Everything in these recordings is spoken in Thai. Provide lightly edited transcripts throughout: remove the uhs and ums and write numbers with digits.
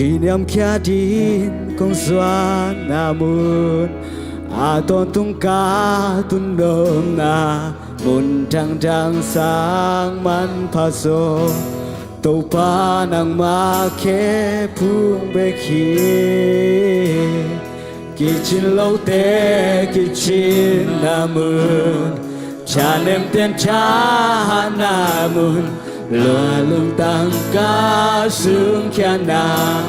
kỷ niệm kia đi công xóa namun aton tung ca tun dom na mun trăng trăng sang man paso tàu pa nang ma ke phung be khi kichin lâu te kichin namun cha nem ten cha namun lừa lưng tăng ca sướng kia na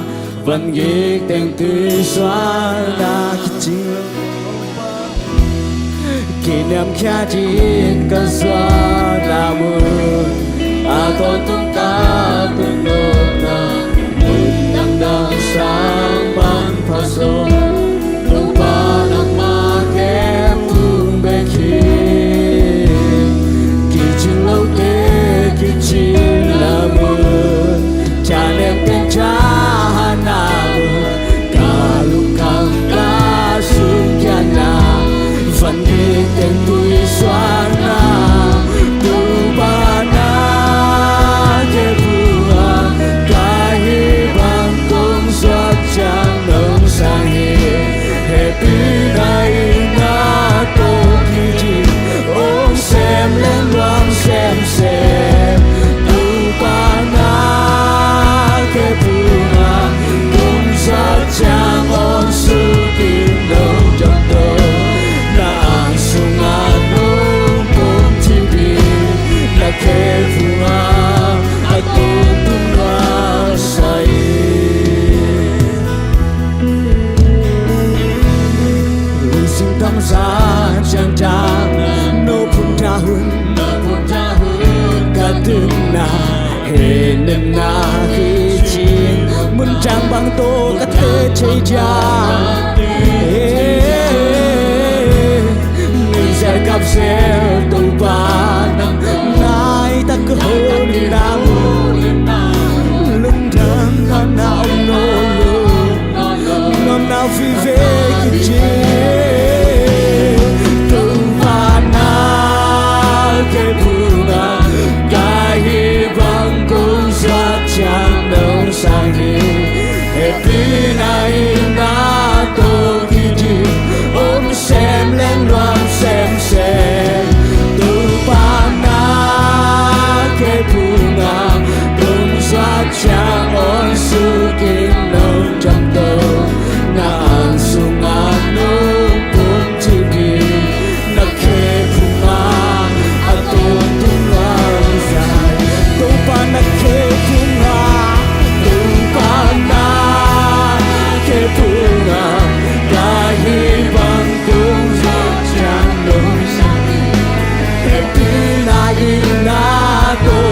vẫn ghi tên tươi xóa na kichin kỷ niệm kia đi ca xóa namun aton tung ca tung dom na mun nang dang sang man paso lupa nang ma ke phung be khi kichin lâu te kichin namun cha nem ten cha namun ca lúc khang ca sung kia na vẫn đi tên tuổi xóa na tu ba na ke bua ca hi bằng công xóa chẳng nông sang hi happy nay na tô kỳ chi ôm xem lên loang xem tu ba na ke bua công xóa chẳng ôm sự kim nông trong tôi ke bunga aku menguasai Lusing tamsa jang no pun tahun kadung na henem na hijin mun jang bang to kate cheja ni ser kap ser tu ba ta cứ hôn nam lưng thang khăn nào nô nôm nào phi về cái chế tu va na cái bunga cái hy vọng cũng rất chẳng đâu sang đi happy này na tô kỳ chi ôm xem lên loang xem tu va na ke bunga cùng xóa chẳng ôn sự kim nông trong tàu na an sung an nung cũng chỉ vì na ke bunga aton tung loang dài tu pa na ke bunga tu pa na ke bunga cả hy vọng cũng rất chẳng nông happy này na tô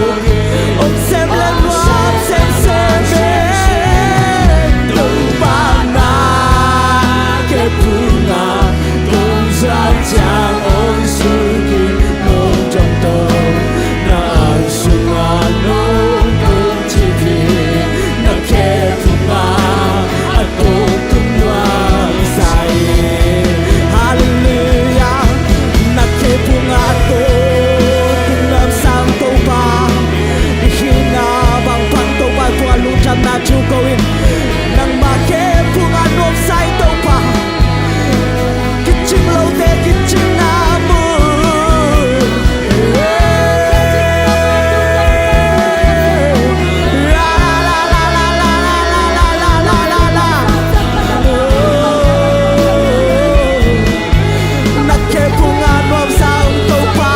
ôm xem lên loa xem tu ba na ke bunga cũng rất chẳng ôn sự kim nông trong tàu na an sung an nung cũng chỉ vì na ke bunga aton tung loang dài hallelujah na ke bunga to na chu koin nang ma ke punga nom sai to pa kiching lo te kiching na mu la la la la la la la la la la na ke punga nom sai to pa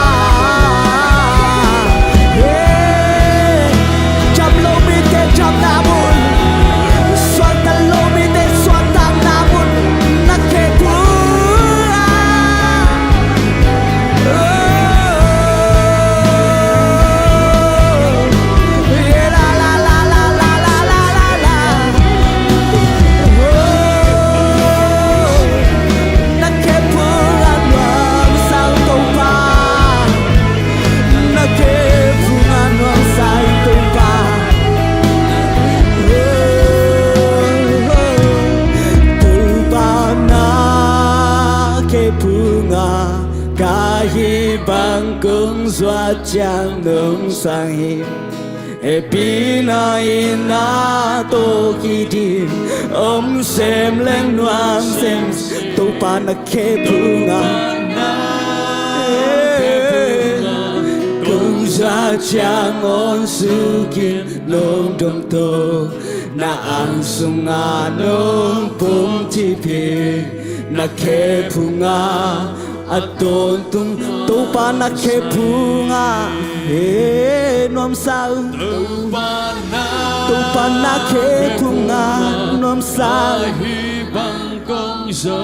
chăm lo mi te chăm na mu bằng cũng xóa chẳng nông sang hiểm Epina ina to kidim sem leng nuam sem to panake punga Kung sa chang on sukin long dong to na ang sunga nong pum tipi na ke punga aton tung to panake punga nuam sao tu panake punga nuam sao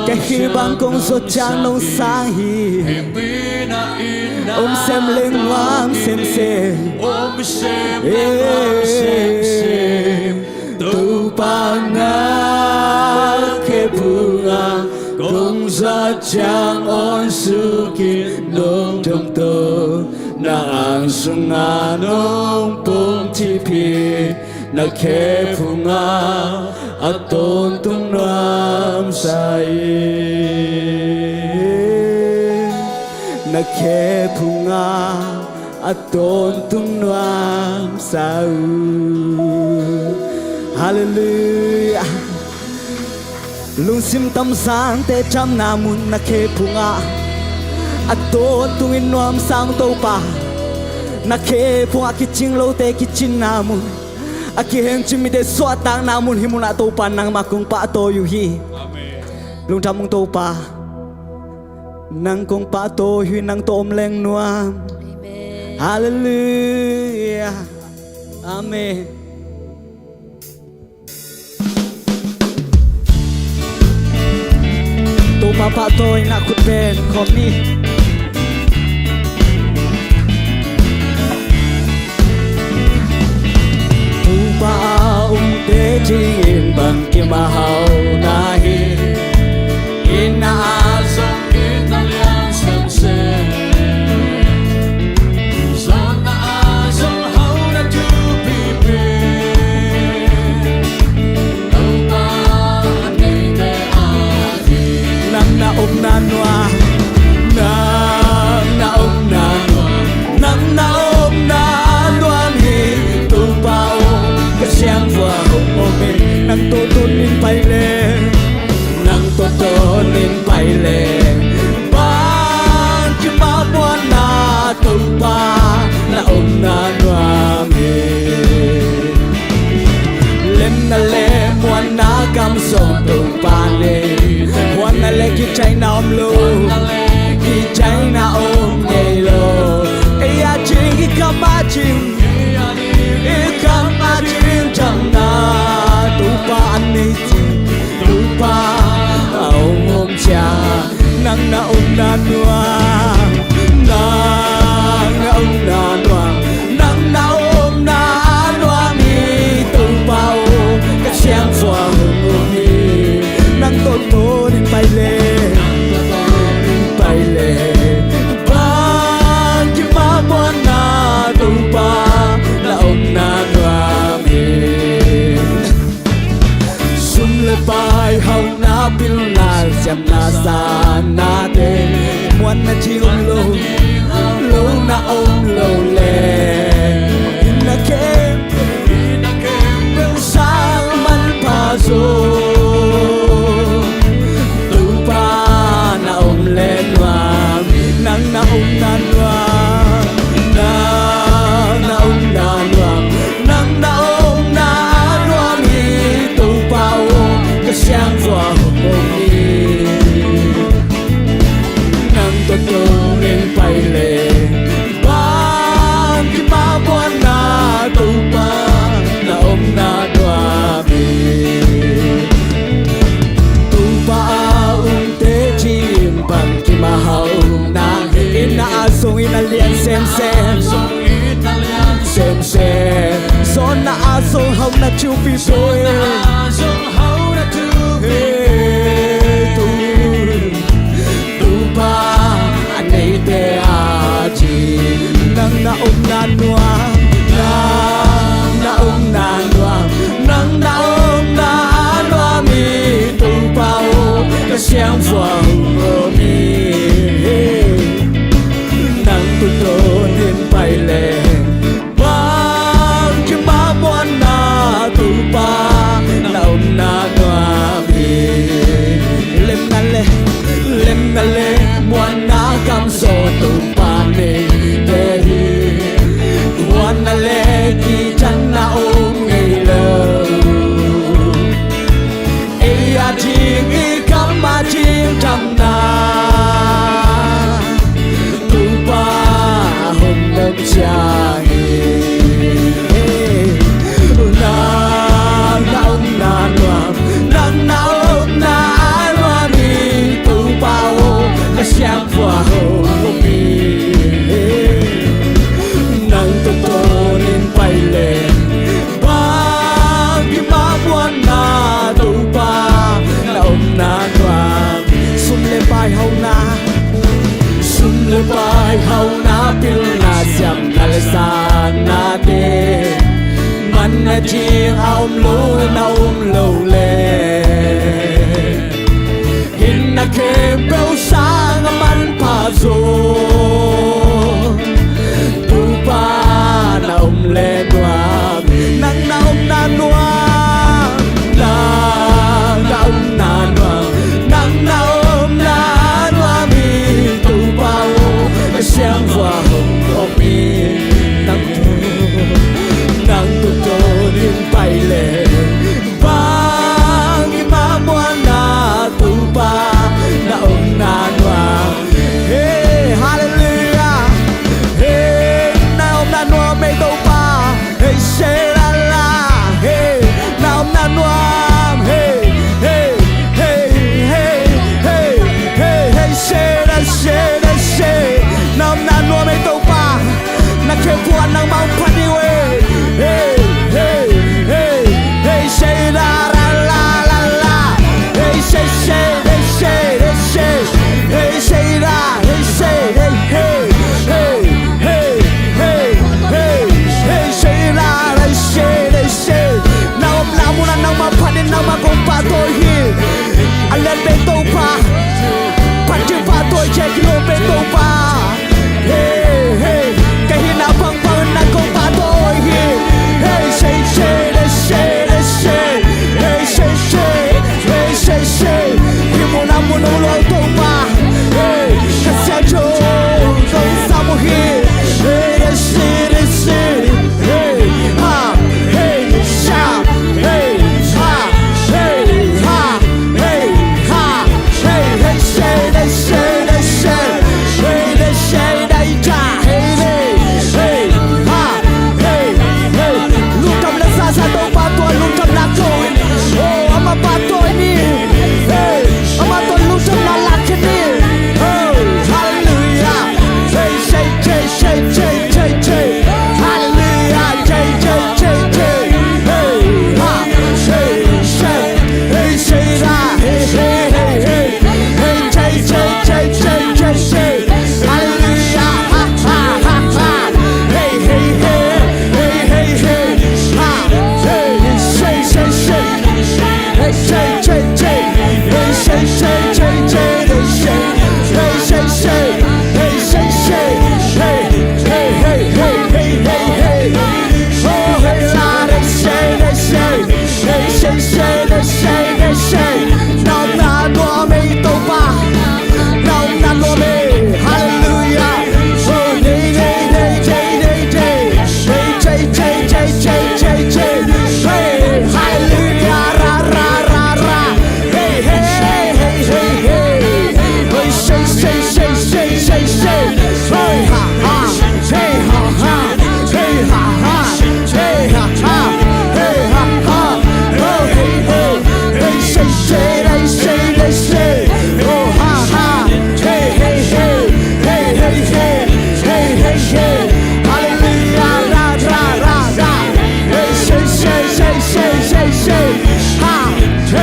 cái khi băng công số trang nông sang hi xem lên ngoan xem tu panake punga công gia trang on suki nông trong tơ na ang sunga nong pum tipi na ke punga aton tung nam sai na ke punga aton tung nam sau hallelujah lung sim tam sang te cham namun na ke punga aton tung in nam sang to pa na ke punga kiching lo te kichin namun aki heng chimi de swatang namun himuna to pa nang makung pa to yu hi lung tamung to pa nang kong pa to hui nang tom leng nuam hallelujah amen to pa pa to na kut ben khom ni để chinh bằng kim hào nahi ina song italian song se zona song how na to be opa nei te adi nang na om na noa na om na nang na om na noa hi tu bao siang vừa hồng mô mình nắng tô tôn lên bay lên nắng tô tôn lên bay lên ban chim bao buồn na tô ba na ôm na noa mình lên na lê muôn na cam sông tô ba lê muôn na lê khi cháy na ôm lô khi cháy na ôm nhảy lô ê ya chinh khi cam ba chinh chẳng na tu pa anh ấy tu pa ông ôm cha nắng na ông na noa nắng na ông na noa nắng na ôm na noa mi tu pa ô cái sáng phua hồng mi nắng tô tô đi bay lên ban chim ba buồn na tu pa na ông na noa pai hau na pil na jam na sa na de muan na chi lo na om lo le na ke bel sang man pa zo tu pa na om le noa nang na om na noa na om na noa nang na om na noa mi tu pa sáng vừa hồng mi nắng tô tô lên bay lên ban khi ba buồn na tu ba na ôm na đoa mi tu ba te chim bằng khi mà hậu na ina song ina lian xem so na song hậu na chu pi boy nang na om na noa na om na noa nang na om na noa mi tu pao cái sáng phua hồng mi nang tu tô lên bay lên ban chim là chi ông lũ na lâu lệ hin na kê bêu sang man pa zo tu pa na lệ noa nang na noa na noa nang na noa mi tu pa xem qua hồng có mi nang tu din bay lệ vang ima na tu pa na na noa hey hallelujah hey na noa me tu pa hey she la la hey na noa hey hey hey hey hey hey hey she la na noa me tu pa na ke puan nang mau pani we hey hey hey hey say la la la la la hey say hey say hey say la hey say hey hey hey hey hey hey hey say la hey say now muna nang mapanin nang magumpa to hi alan be to pa pati pa to je kilo be to pa hey hey kahina pang na ko pa to hi hey say himuna munulo to pa hey kasajo to samu hi hey hey ha hey sha hey ha hey ha hey ha hey hey say dai ja hey hey ha hey hey lukam la sa to pa to lukam la ko oh ama pa to ni hey ama to lukam la la ke ni oh hallelujah say hallelujah hey ha say la hey hallelujah ha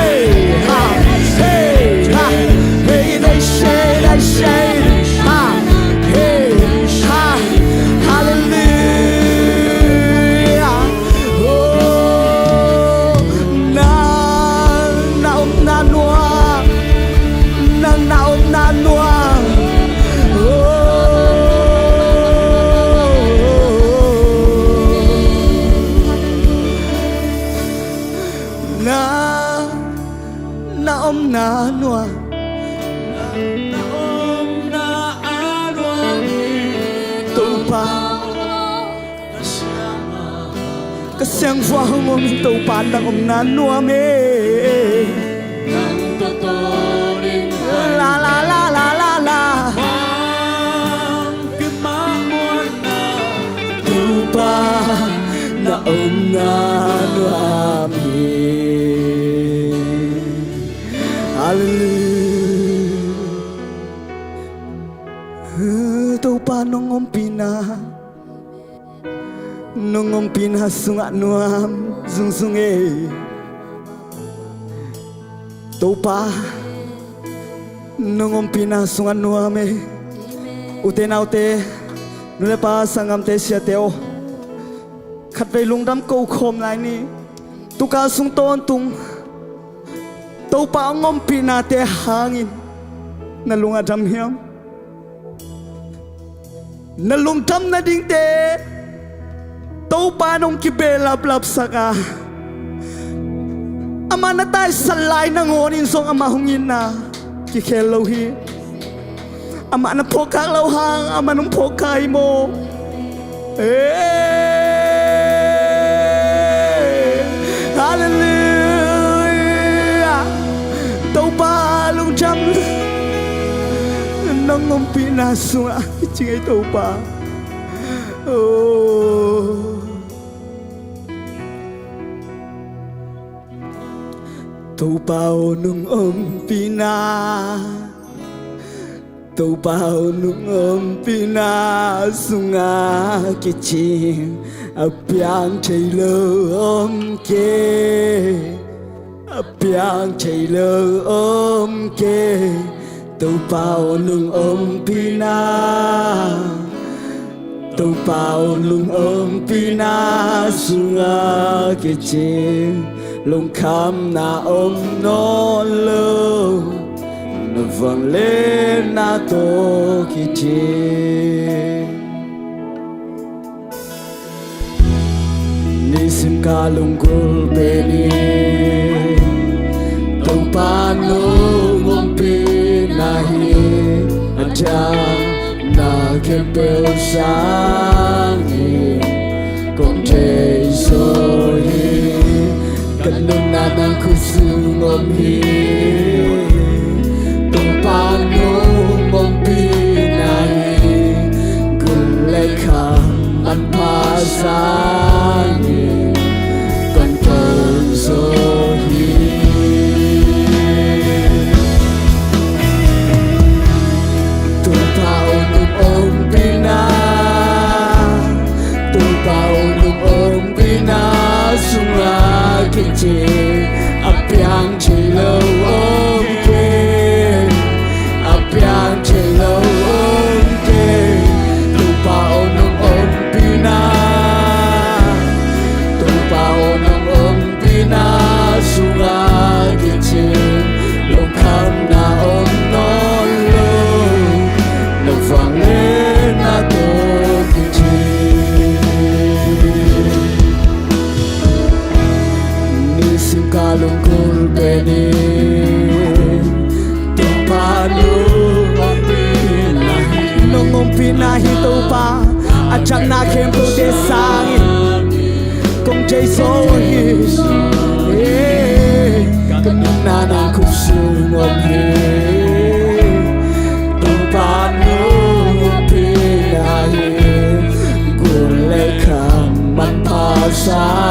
hey Kasang vang mo minto pandang na noa me nang totorin la la la la la la vang kemamon na tupa na noa me hallelujah tupa nong pina nungom pinhasunga nuam zungsunge topa nungom pinhasunga nuame ute naute nule pa sangam te siateo ขัดไปลุงดำโกคมลายนี้ตุกาสุงโตนตุงเต้าป่างอมปีนาเตหางินนั่นลุงอาดำเฮียมนั่นลุงทำนาดิ่งเตเต้าป่านงกิเบลับลับสักาอามานาตายสลายนางโหนินทรงอามาหงยินนากิเคลโลฮีอามานาพกคักเราหางอามานุพกไข่โมฮาเลลูยาเต้าป่าลุงจำน้องงมปีนาสุอาจริงไอ้เต้าป่าโอ้เต้าป่านุ่งอมปีนาเต้าป่านุ่งอมปีนาสุงากิจิงอาเปียงใจเลอมเกอาเปียงใจเลอมเกเต้าป่านุ่งอมปีนาเต้าป่านุ่งอมปีนาสุงากิจิงลงคำนาอมนอนเลนฟังเลนาโตกิจินิสิมกาลงกุลเปนีตงปานุงมปีนาฮีอาจารนาเก็บเปลสังฮีคงเจโซฮีกันนุนานังคุสุงมฮีตงปานุงมปีนาฮีกุลเลขามันภาษาApiang chilo omke, apiang chilo omke, tupa onong ompina, tupa onong ompina, sunga kichin, longkam na onolo, nagfang le na to kichin. Kalung kulbeni Tupanu Ngompinahi Nung ngompinahi tupa Ajang na kempo desangin Kung jay sohis Kanunanang kusung ngomhi Tupanu Ngompinahi Gulekang manpasangin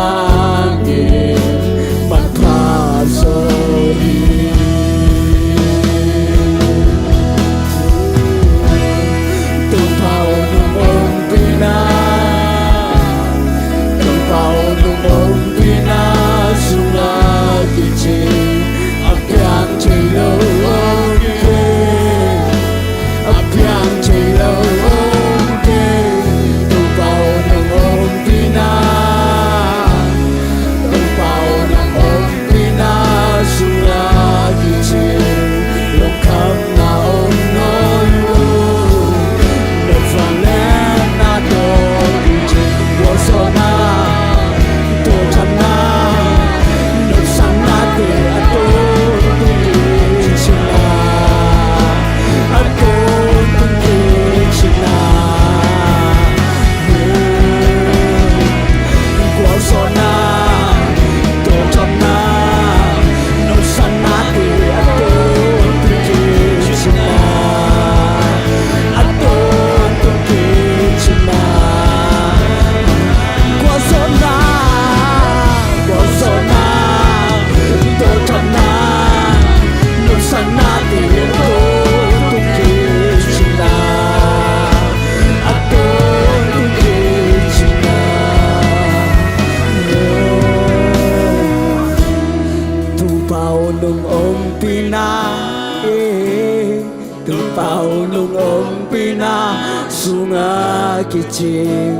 Tupaw nung umpina sunga ki chim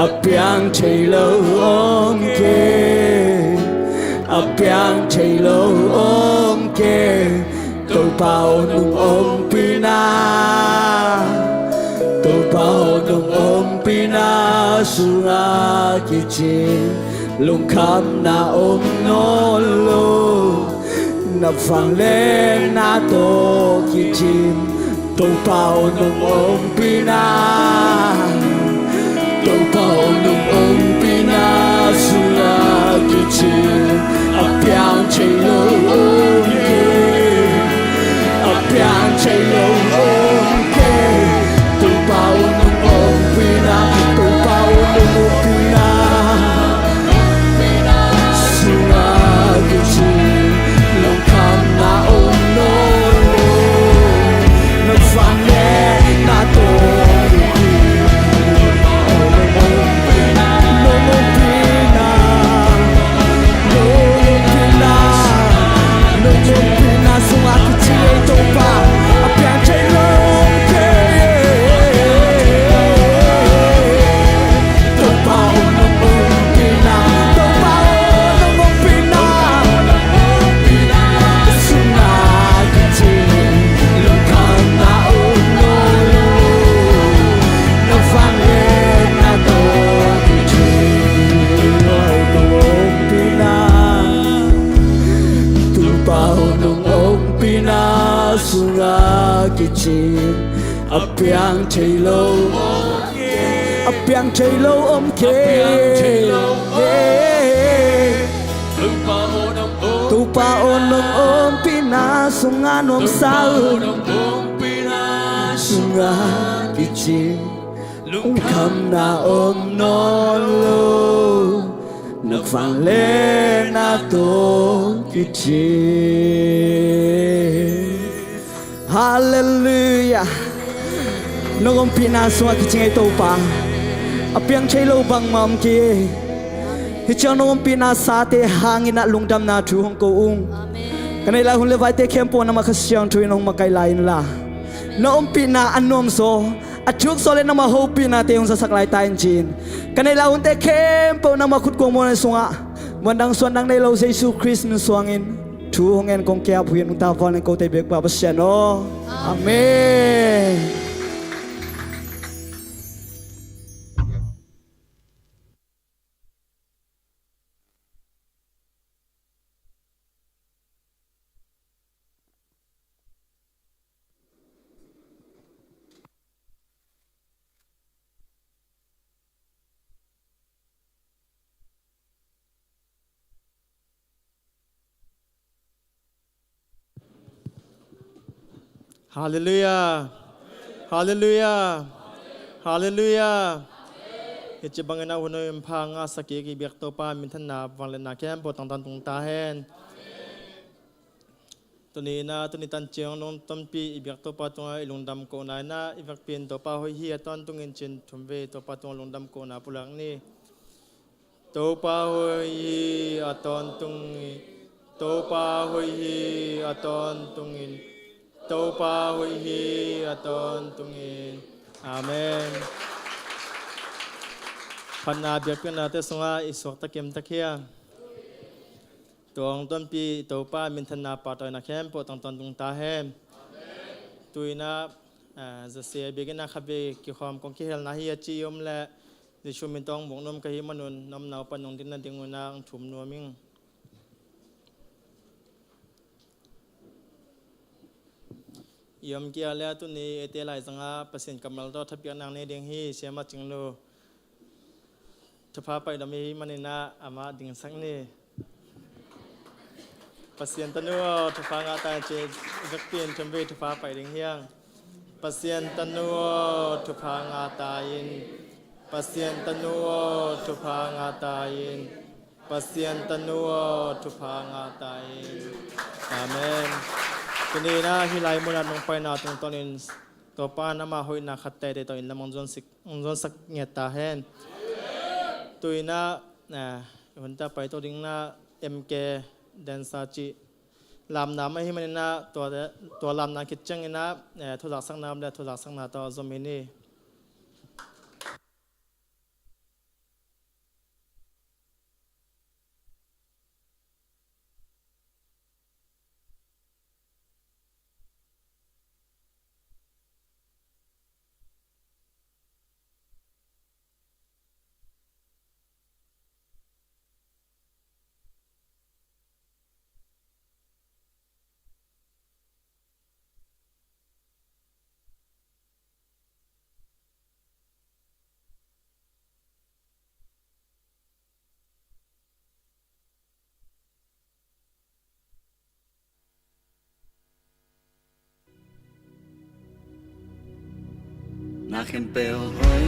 apiang chei lo om ke apiang chei lo om ke tu bao nung om pina tu bao nung om pina sunga ki chim lung kham na om no lo na phang lên na to ki chim tu bao nung om pina tu bao nung om pina sunga ki chim apiang chei lo om ke apiang chei lo om ke tu bao nung om pina tu bao nung om pina sunga ki chim long kham na om no nó phang lên na to apiang chei lo apiang chei lo om ke tu pa onong om pina sunga nom sao sunga ki chim lung kham na om non lo nak phang lên na to ki chim hallelujah nong om pina sunga ki ching ai to pa apiang chei lo bang mam ki hi chang nong om pina sa te hangin na lungdam na thu hong ko ung kanai la hun le vai te kempo na ma khasyang thu nong ma kai lai la no om pina anom so achuk so le na ma ho pina te hong sa saklai ta in jin kanai la hun te kempo na ma khut kong mo na sunga mandang suan dang nei lo jesu christ min suangin thu hong en kong kya phuin ta van ko te bek ba ba sya no amen Hallelujah. Hallelujah. Hallelujah. Hichi bangena huno impanga saki ki biak to pa min than na wang le na kem po tang tan tung ta hen. Tuni na tuni tan chiang nong tom pi biak to pa tung ilung dam ko na na ibak pin to pa hoi hi aton tung in chin thum ve to pa tung lung dam ko na pulang ni. To pa hoi hi aton tung to pa hoi hi aton tung in to pa hui hi aton tungin amen panna biak na te sunga isok takem takia tong ton pi to pa min thana pa to na khem po tong ton tung ta hem tuina za se begina khabe ki khom kong ki hel na hi chi yom la ni shumin tong bong nom ka hi manun nom naw panong din na dinguna ang thum no ming yom kia le tu ni ete lai zanga pasin kamal do thapia nang ne ding hi sema chinglo thapa pai dami manina ama ding sang ni pasien tanu thapa nga ta che zakpien chambe thapa pai ding hiang pasien tanu thapa nga ta in pasien tanu thapa nga ta in pasien tanu thapa nga ta in amen kini na hilai mo na nung pai na tung tonin to pa na ma hoi na khatte de to in lamong jon sak nge ta hen tuina na hunta pai to ding na mk dan sa chi lam na ma hi man na to lam na kit chang ina thodak sang nam da thodak sang na to zomini na khem pel hoi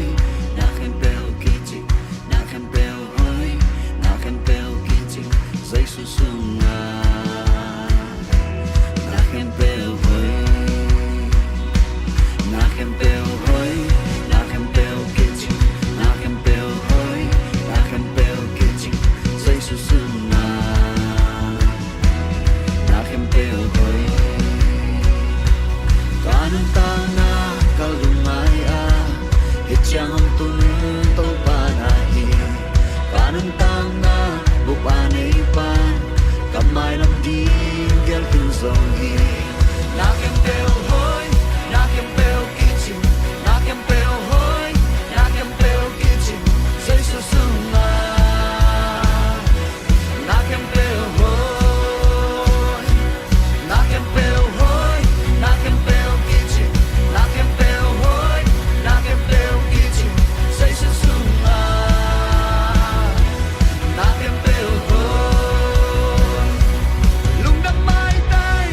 na khem pel kichi na khem pel hoi na khem pel kichi sai su su nga na khem pel hoi na khem pel hoi na khem pel kichi na khem pel hoi na khem pel kichi sai su su nga na khem pel hoi kanang tana kalumay Hitsang ang tunong tawpanahi Kanang tanga bupanay pan Kamay ng tinggal kinsonghi Nakempel hoy, nakempel kitchen Nakempel hoy, nakempel kitchen Say susuma Nakempel hoy, nakempel hoy, nakempel kitchen Nakempel hoy, nakempel kitchen Say susuma Nakempel hoy Lung đâm mai tay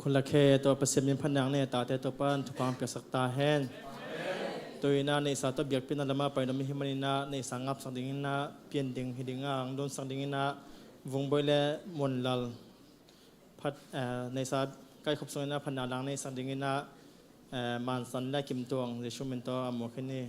คุณละเคตัวประเสียมินพนังเนี่ยตาเตตัวปั้นทุกความเปียกสักตาแห้งตัวนาในสาตเบียกเป็นนาลมาไปนมิหิมันินาในสังงับสังดิงินาเปลี่ยนดิ่งหิดิงางโดนสังดิงินาวงบอยและมนลลพัดในสาใกล้ขบสงนาพนาลังในสังดิงินามานสันและกิมตวงในช่วงเป็นตัวอโมขึ้นนี่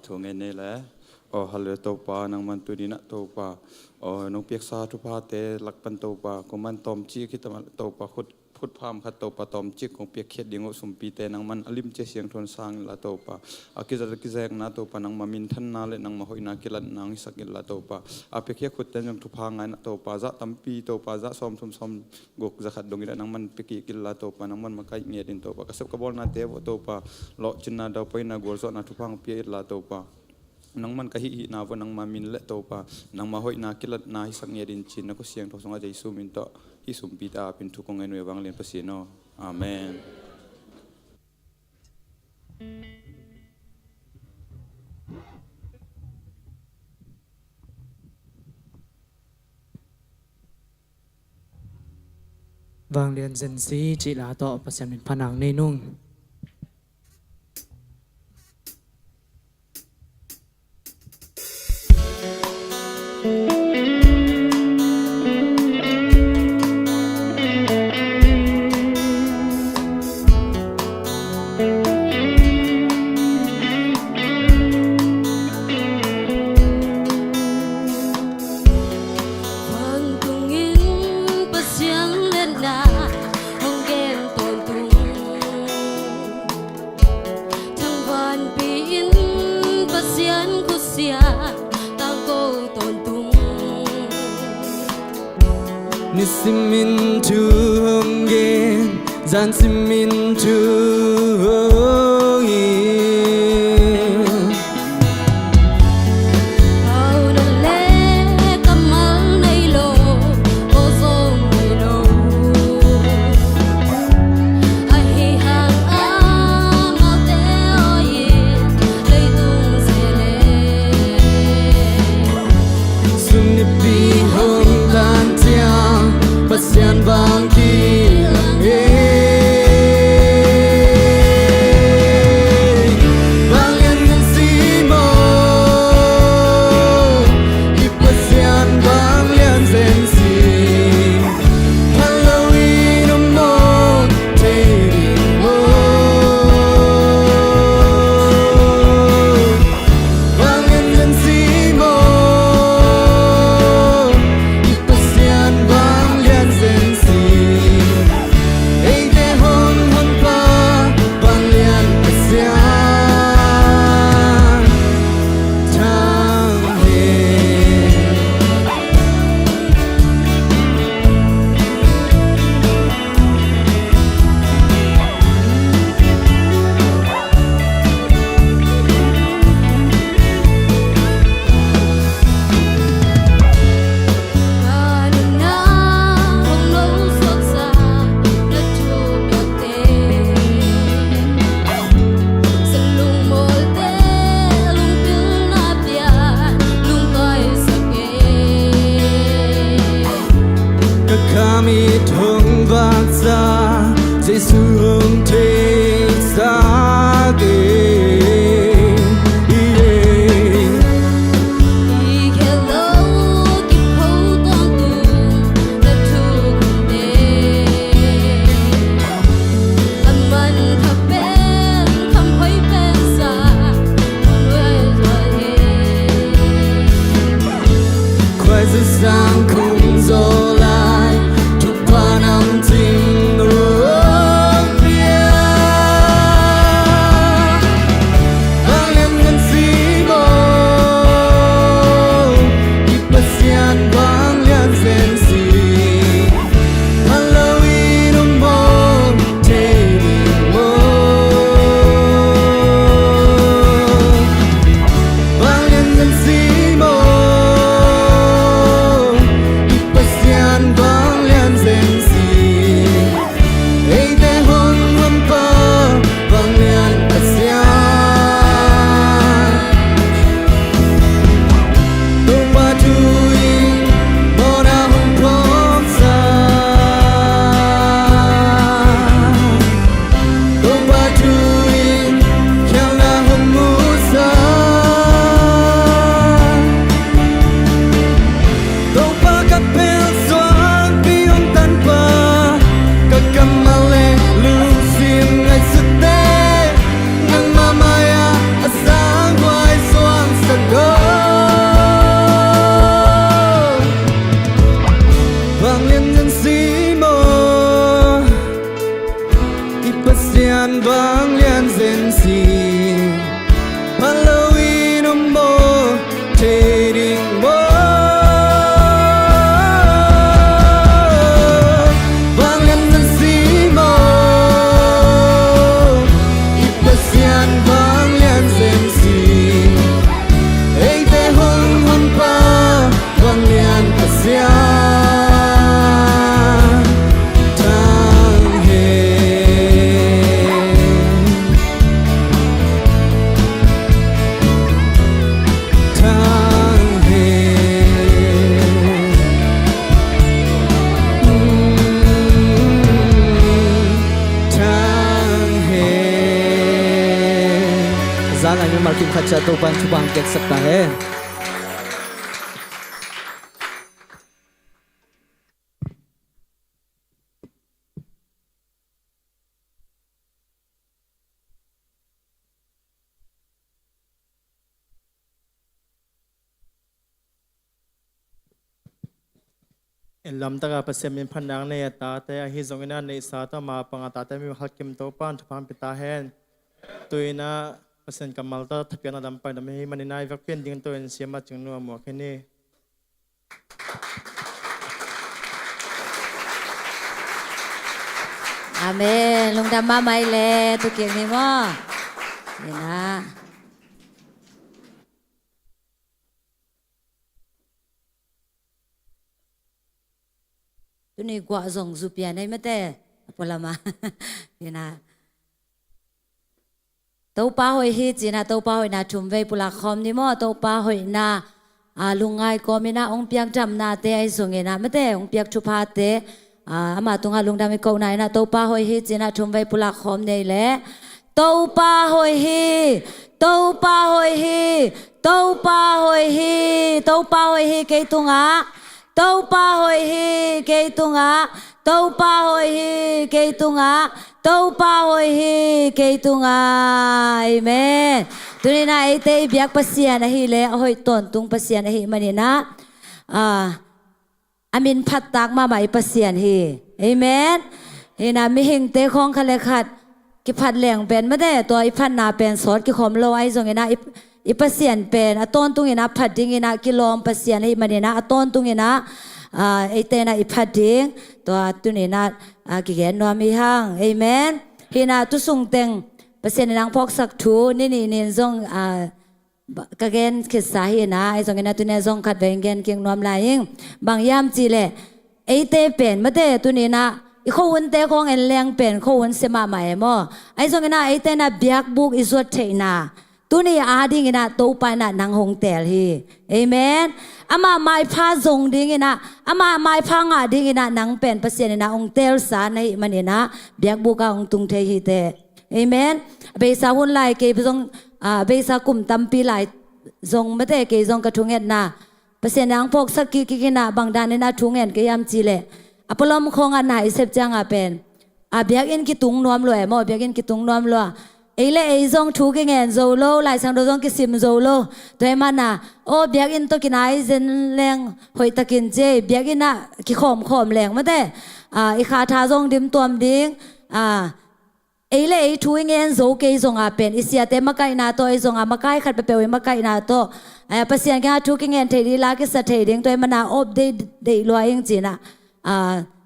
ช่วงนี้แหละฮัลโหลตัวปานังมันตัวนี้นะตัวปาน้องเปียกซาทุพาเตลักปันตัวปาก็มันตอมจีคิดว่าตัวปาขุดพามขัดตัวปาตอมจีของเปียกเขียดดิ่งอุสมปีเตนังมันอลิมเจเสียงทนสร้างละตัวปากิจกิจแรงนะตัวปานังมามินทันนาเลนังมาหอยนากิลันนังสักิลละตัวปาเปียกเขียดขุดเตนังทุพางไงนะตัวปาจะตั้มปีตัวปาจะซ้อมกกจะขัดดงอีนังมันเปียกกิลละตัวปานังมันมาไกเงียดินตัวปากระสับกระบอกนาเตวตัวปาเลาะจินนาดาวไปนากอลซอนาทุพางเปียกละตัวปานังมันก็หินาวันนังมามินเละโตปานังมาหอยนากิลนาฮิสังเยดินจินนักเสียงทศงอาใจสุมินโตฮิสุมปีตาเป็นทุกองเงินเวบังเลียนภาษีโนอาเมนวางเรียนเซนซีจิลาต่อประเสียมินพนังในนุ่งนิสิมินทูฮงเกนจันสิมินทูฮงเกนเอานั่นแหละกำมังในโลกโอโซนในโลกไอ้ห่างอ้างเอาแต่อ้อยเลยตุ้งเสเลสุนิปีฮงตันเจียPasian bangki Bangan ng simo Ipasian banglian sensi Halloween mo Teri mo Bangan ng simo Ipasian banglian sensi Hey de hon hon pa banglian pasian Tang he Kami thong baksa Jesu hong te sa ge Sang khung gió lại chúc qua năm tình pasian bang lian zen si Halloween mo trading mo bang lian zen si mo pasian bang lian zen si ei te hon hon pa bang lian pasian Zan anh marking khacha to pan chubang kek sakta hai lam taka pasem min phandang ne ta te hi zongina nei sa ta ma panga ta te mi hakim to pan thapam pita hen tuina pasen kamal ta thapiana dam pa dam hi maninai vak pen ding to en siama chungnu mo kheni Amen. Lung dam ma mai le tu kieng ni mo. Ni na. Tu ni gwa zong zu pia nei mate. Apolama. Ni na. Tau pa hoi hi chi na tau pa hoi na thum vei pula khom ni mo tau pa hoi na lungai ko mi na ong piak jam na te ai zong na mate ong piak thu pha te ama tunga lungdam ko nai na to pa hoi hi china thum vai pula khom nei le to pa hoi hi to pa hoi hi to pa hoi hi to pa hoi hi ke tunga to pa hoi hi ke tunga to pa hoi hi ke tunga to pa hoi hi ke tunga amen tunina ite biak pasian hi le hoi ton tung pasian hi manina aminพัดตากมาใหม่ประเสียนฮีเอเมนเฮนามีหิงเตะของคาเลขัดกิพัดแหลงเป็นไม่ได้ตัวอีพัดนาเป็นสอดกิขมโลไอซงเงนะอีประเสียนเป็นต้นตุงเงนะพัดดิ้งเงนะกิลอมประเสียนให้มันเงนะต้นตุงเงนะไอเตนะอีพัดดิ้งตัวตุเงนะกิเกนนวมีห้างเอเมนเฮนาตุสุงเต็งประเสียนนางพอกสักทูนี่ซงกะเกนคิดสาเหตุนะไอ้สองเกนตัวนี้ส่งขัดแบ่งเกนเกียงนวมลายยิงบางยามจีเล่ไอ้เตเป็นมาเตตัวนี้นะอีเขาวันเตของเอ็นแรงเป็นเขาวันเสมาใหม่หม้อไอ้สองเกนไอ้เตนะเบียกบุกอิสวดเทนาตัวนี้อาดิ่งนะโตไปนะนางหงเตลฮีเอเมนอามาไม้พาทรงดิ่งนะอามาไม้พางาดิ่งนะนางเป็นเปอร์เซ็นต์นะองเตลสาในมันเนี่ยนะเบียกบุกองตุงเทฮีเตเอเมนเบสาวุนไลเกย์ไปส่งเบสากลุ่มตั้มปีหลายทรงไม่ได้เกยทรงกระทุงเอ็ดนาเปอร์เซ็นต์นางพกสักกี่นาบางด้านในนาทุงเอ็ดก็ยามจีเล่อพอลมคงอันไหนเสพจังเป็นเบียกอินกิตุงนวมรวยหม้อเบียกอินกิตุงนวมรวยไอ้เล่ไอ้ทรงทุกเงินโซโล่หลายสังโดทรงกิสิมโซโล่ตัวมันน่ะโอ้เบียกอินตัวกินไอเซนแรงหอยตะกินเจเบียกอินน่ะกิขมแรงไม่ได้อีขาทาทรงดิมตัวมดิ้งไอ้เล่ไอ้ทุยเงินโซเกยทรงเป็นอิเสียเตมาไกนาโตไอ้ทรงมาไกขัดไปเปย์มาไกนาโตเปอร์เซ็นต์แค่ทุกเงินเทดีลากิสเทดิ้งตัวมันน่ะอบได้รวยจริงๆนะ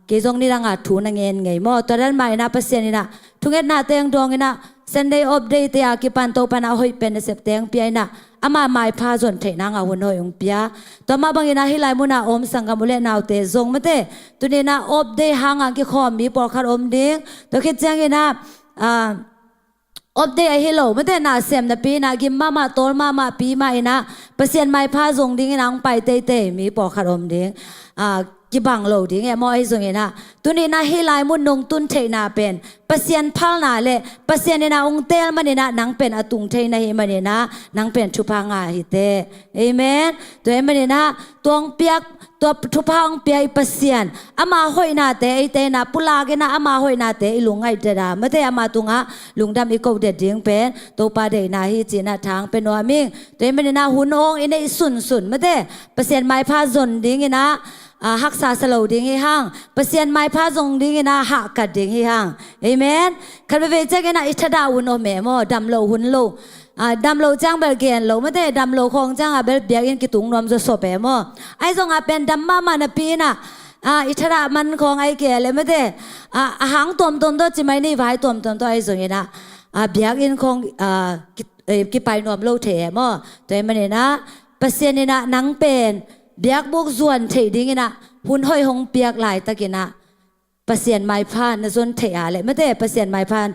เกยทรงนี่ร่างทุนเงินไงหม้อตัวนั้นไม่นะเปอร์เซ็นต์นี่นะทุกเงินน่ะเตียงดวงนี่นะเซนได้อบได้เตียกิปันโตปันเอาหอยเป็นเสพเตียงเปียนะอามาไม่พาส่วนเทนางเอาหุ่นหอยองเปียตัวมาบางอย่างให้ลายมุนาอมสังกัมุเลนาวเตซงไม่เตตัวนี้นะอบได้ห่างกิขอมีปอคัดอมดิ้งตัวคิดจังงี้นะอบเดไอเฮโลไม่ได้นาเสียมนะปีนากิมมาโตมาปีมาอินะเปอร์เซ็นต์ไม่พาส่งดิ้งนางไปเตมีปอคารมดิ้งกิบังโลดิ้งมอไอส่งเงินะตัวนี้นะเฮลายมุนนงตุนเทนาเป็นเปอร์เซ็นต์พัลนาเล่เปอร์เซ็นต์นะองเตลมันเนี่ยนะนางเป็นอตุงเทนะเฮมันเนี่ยนะนางเป็นชุพังอาฮิเตเอเมนตัวเอมันเนี่ยนะตัวเปียก ตัวทุพางเปียอิปัสยานอามาหอยนาเตไอเตนะปุลาเกนะอามาหอยนาเตไอลุงไอเดดาไม่ได้อามาตุงะลุงดำอีกเด็ดดิ้งเป็นตัวปาเดนาฮิจีนาทางเป็นวามิงตัวไม่ได้นาหุนองอินไอสุนไม่ได้เปอร์เซ็นต์ไม้พาจนดิ้งนะหักษาสโลดิ้งให้ห่างเปอร์เซ็นต์ไม้พาจงดิ้งนะหักกัดดิ้งให้ห่างเอเมนคันไปเวจกันนะอิทดาหุนโอเมโมดำโลหุนโลดำโลจังเบลเกียนโลไม่ได้ดำโลคงจังเบลเบียกินกิตุงนวมจะสบเอโมไอจงเป็นดำมามันปีน่ะอิทดามันของไอเกียเลยไม่ได้หางตัวตนตัวจิไม่นี่ไว้ตัวตนตัวไอจงนี่นะเบียกินของกิไปนวมโลเทโมตัวมันนี่นะเปอร์เซ็นต์นี่นะนังเป็นเบียกบุกส่วนเทดิ้งนะหุ่นห้อยหงเปียกหลายตะกินะเปอร์เซ็นต์ไม้พานนะส่วนเทอะไรไม่ได้เปอร์เซ็นต์ไม้พาน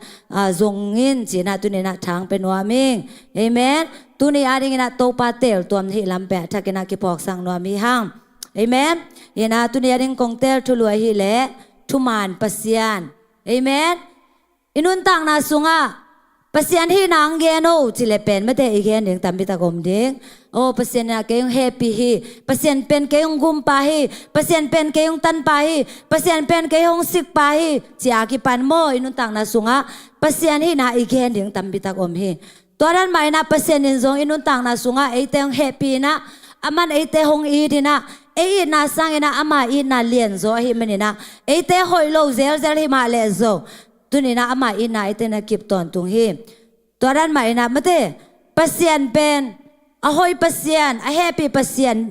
จงเงินจีนะตัวนี้นะทางเป็นวามิงเอเมนตัวนี้อะไรนะโตปาเตลตัวนี้ลำแปะถ้ากินะกิปอกสังนวมีห้างเอเมนเห็นนะตัวนี้อะไรกงเตลทุลวยฮิเลทุมานเปอร์เซ็นต์เอเมนอินุนต่างนาสุงะเปอร์เซ็นต์ที่นางเกนโอจิเลเป็นไม่ได้อีกแค่หนึ่งตามพิตากรมเด้งโอ้เปอร์เซ็นต์นะเกยงแฮปปี้ฮีเปอร์เซ็นต์เป็นเกยงกุมปาฮีเปอร์เซ็นต์เป็นเกยงตันปาฮีเปอร์เซ็นต์เป็นเกยงสิกปาฮีจากิปันโมอินุนต่างนาสุงะเปอร์เซ็นต์ที่นาอีกแค่หนึ่งตามพิตากรมฮีตัวนั้นหมายนะเปอร์เซ็นต์นินซงอินุนต่างนาสุงะไอเตงแฮปปี้นะอามันไอเตหงอีดีนะไอนาสังนะอามาอีนาเลียนโซฮิมันนี่นะไอเตหอยโลเซลเซลฮิมาเลโซตัวนี้นะอามาอีนาไอเตนะกิบตอนตุงฮีตัวนั้นหมายนะไม่ได้เปอร์เซ็นต์เป็นอหอยเปอร์เซ็นต์แฮปปี้เปอร์เซ็นต์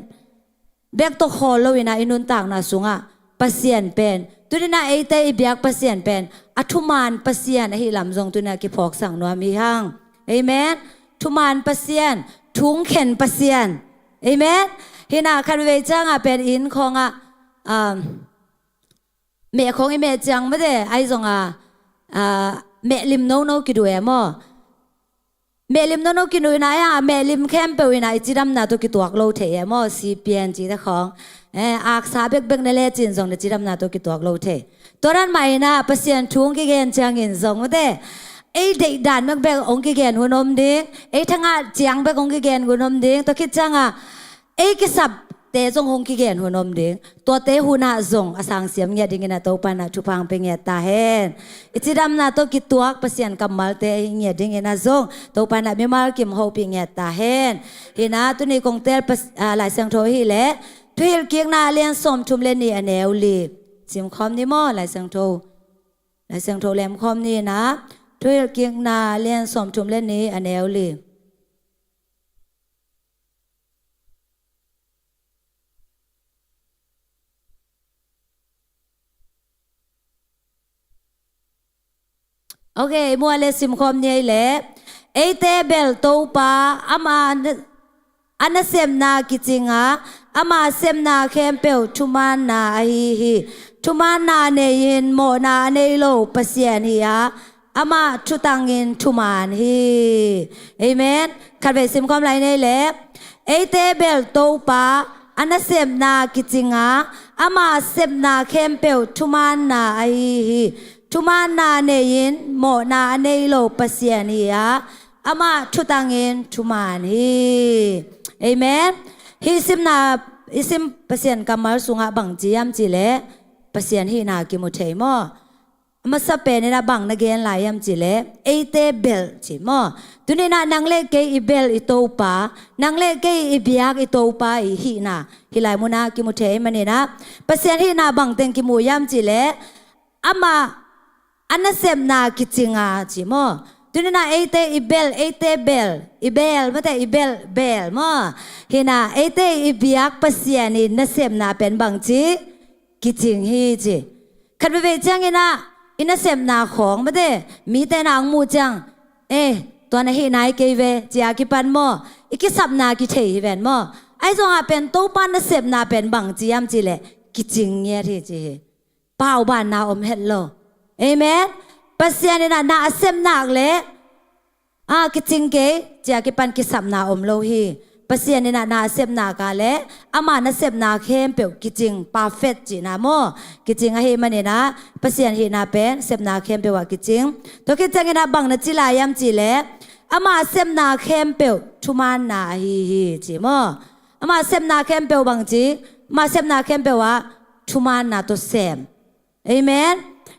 เบกตัวโคโลวินะอินุนต่างนาสุงะเปอร์เซ็นต์เป็นตัวนี้นะไอเตอีเบียกเปอร์เซ็นต์เป็นอัทุมานเปอร์เซ็นต์ให้ลำทรงตัวนี้กิพอกสั่งนวมีห้างเอเมนทุมานเปอร์เซ็นต์ทุงเข็นเปอร์เซ็นต์เอเมนเห็นนะคันเวจังเป็นอินของเมฆของไอเมจังไม่ได้ไอทรงเมลิมโนโนกิดูเอโมเมลิมโนโนกินุยนะเมลิมแคมเปวินะจิดัมนาตุกิตัวกโลเทยมอซีเปียนจีตะของอักษาเบกเบกนั่นแหละจินซงจิดัมนาตุกิตัวกโลเทตัวนั้นหมายนะเปอร์เซ็นต์ทุงกิเกนจังอินซงไม่ได้ไอเด็กด่านเบกเบกองกิเกนหุ่นอมดิ้งไอทั้งจียงเบกองกิเกนหุ่นอมดิ้งตัวคิดจังไอกิสับเตจงหงกิเกนหุ่นอมดิ้งตัวเตหุนาซงอสังเสียมเงียดิ้งนะตัวปานะชุพังเป็นเงียตาเฮนจิดัมนาตุกิตัวเปอร์เซ็นต์กำมัลเตเงียดิ้งนะซงตัวปานะไม่มากิมโฮเป็นเงียตาเฮนเห็นนะตัวนี้คงเตลหลายเสียงโทฮิเลทุยเกียงนาเลียนสมชุมเลนี่อเนวลีซิมคอมนี่มอหลายเสียงโทแหลมคอมนี่นะทุยเกียงนาเลียนสมชุมเลนี่อเนวลีโอเคมัวเลสิมคอมเนี่ยแหละไอเตเบลโตปาอามาอันเซมนากิจิงะอามาเซมนาเคมเปลทุมานาฮีทุมานาเนยินโมนาเนโลปเสียนฮียาอามาทุตังยินทุมานฮีเอเมนคันเวสิมคอมไรเนี่ยแหละไอเตเบลโตปาอันเซมนากิจิงะอามาเซมนาเคมเปลทุมานาฮีทุมานาเนยินโมนาเนโลปเสียนียาอามาทุตังเงินทุมานฮีเอเมนฮิซิมนาฮิซิมปเสียนกำมัลสุงะบังจียมจีเลปเสียนฮีนากิมุเทมอมาสเปนนะบังนักเรียนหลายยมจีเลเอเตเบลจีมอตุนีน่ะนังเลเกอีเบลอีโตปานังเลเกอีเบียกอีโตปาอีฮีนาฮิลายมุนากิมุเทมันนี่นะปเสียนฮีนาบังเต็งกิมูยมจีเลอามาอันนั้นเซมนาคิดจริงจิโมตุนน่ะเอเตอีเบลไม่ได้อีเบลเบลโมเห็นน่ะเอเตอีเบียกปัสยานี่นั่นเซมนาเป็นบางจีคิดจริงฮีจีคันไปเวจังเห็นน่ะอินนั่นเซมนาของไม่ได้มีแต่นางมูจังตัวนั้นเห็นนายเกยเวจีอากิปันโมอีกิสับนาคิดเทยเวนโมไอ้จงอาเป็นโตปันนั่นเซมนาเป็นบางจียามจีเลยคิดจริงเงี้ยที่จีเป้าบ้านนาอมเฮลโลเอเมนปัสยานี่นะนาเซมนักเลยกิจิงเกจะกิปันกิสับนาอมโลฮีปัสยานี่นะนาเซมนากาเลยอามานาเซมนาเข้มเปียวกิจิงปาเฟตจีนาโมกิจิงอะเฮมันนี่นะปัสยานี่นะเป็นเซมนาเข้มเปียวกิจิงตัวกิจิงนี่นะบังนะจิลายามจีเลยอามาเซมนาเข้มเปียวทุมานนาฮีจีโมอามาเซมนาเข้มเปียวบังจี มาเซมนาเข้มแปลว่าทุมานนาตัวเซมเอเมน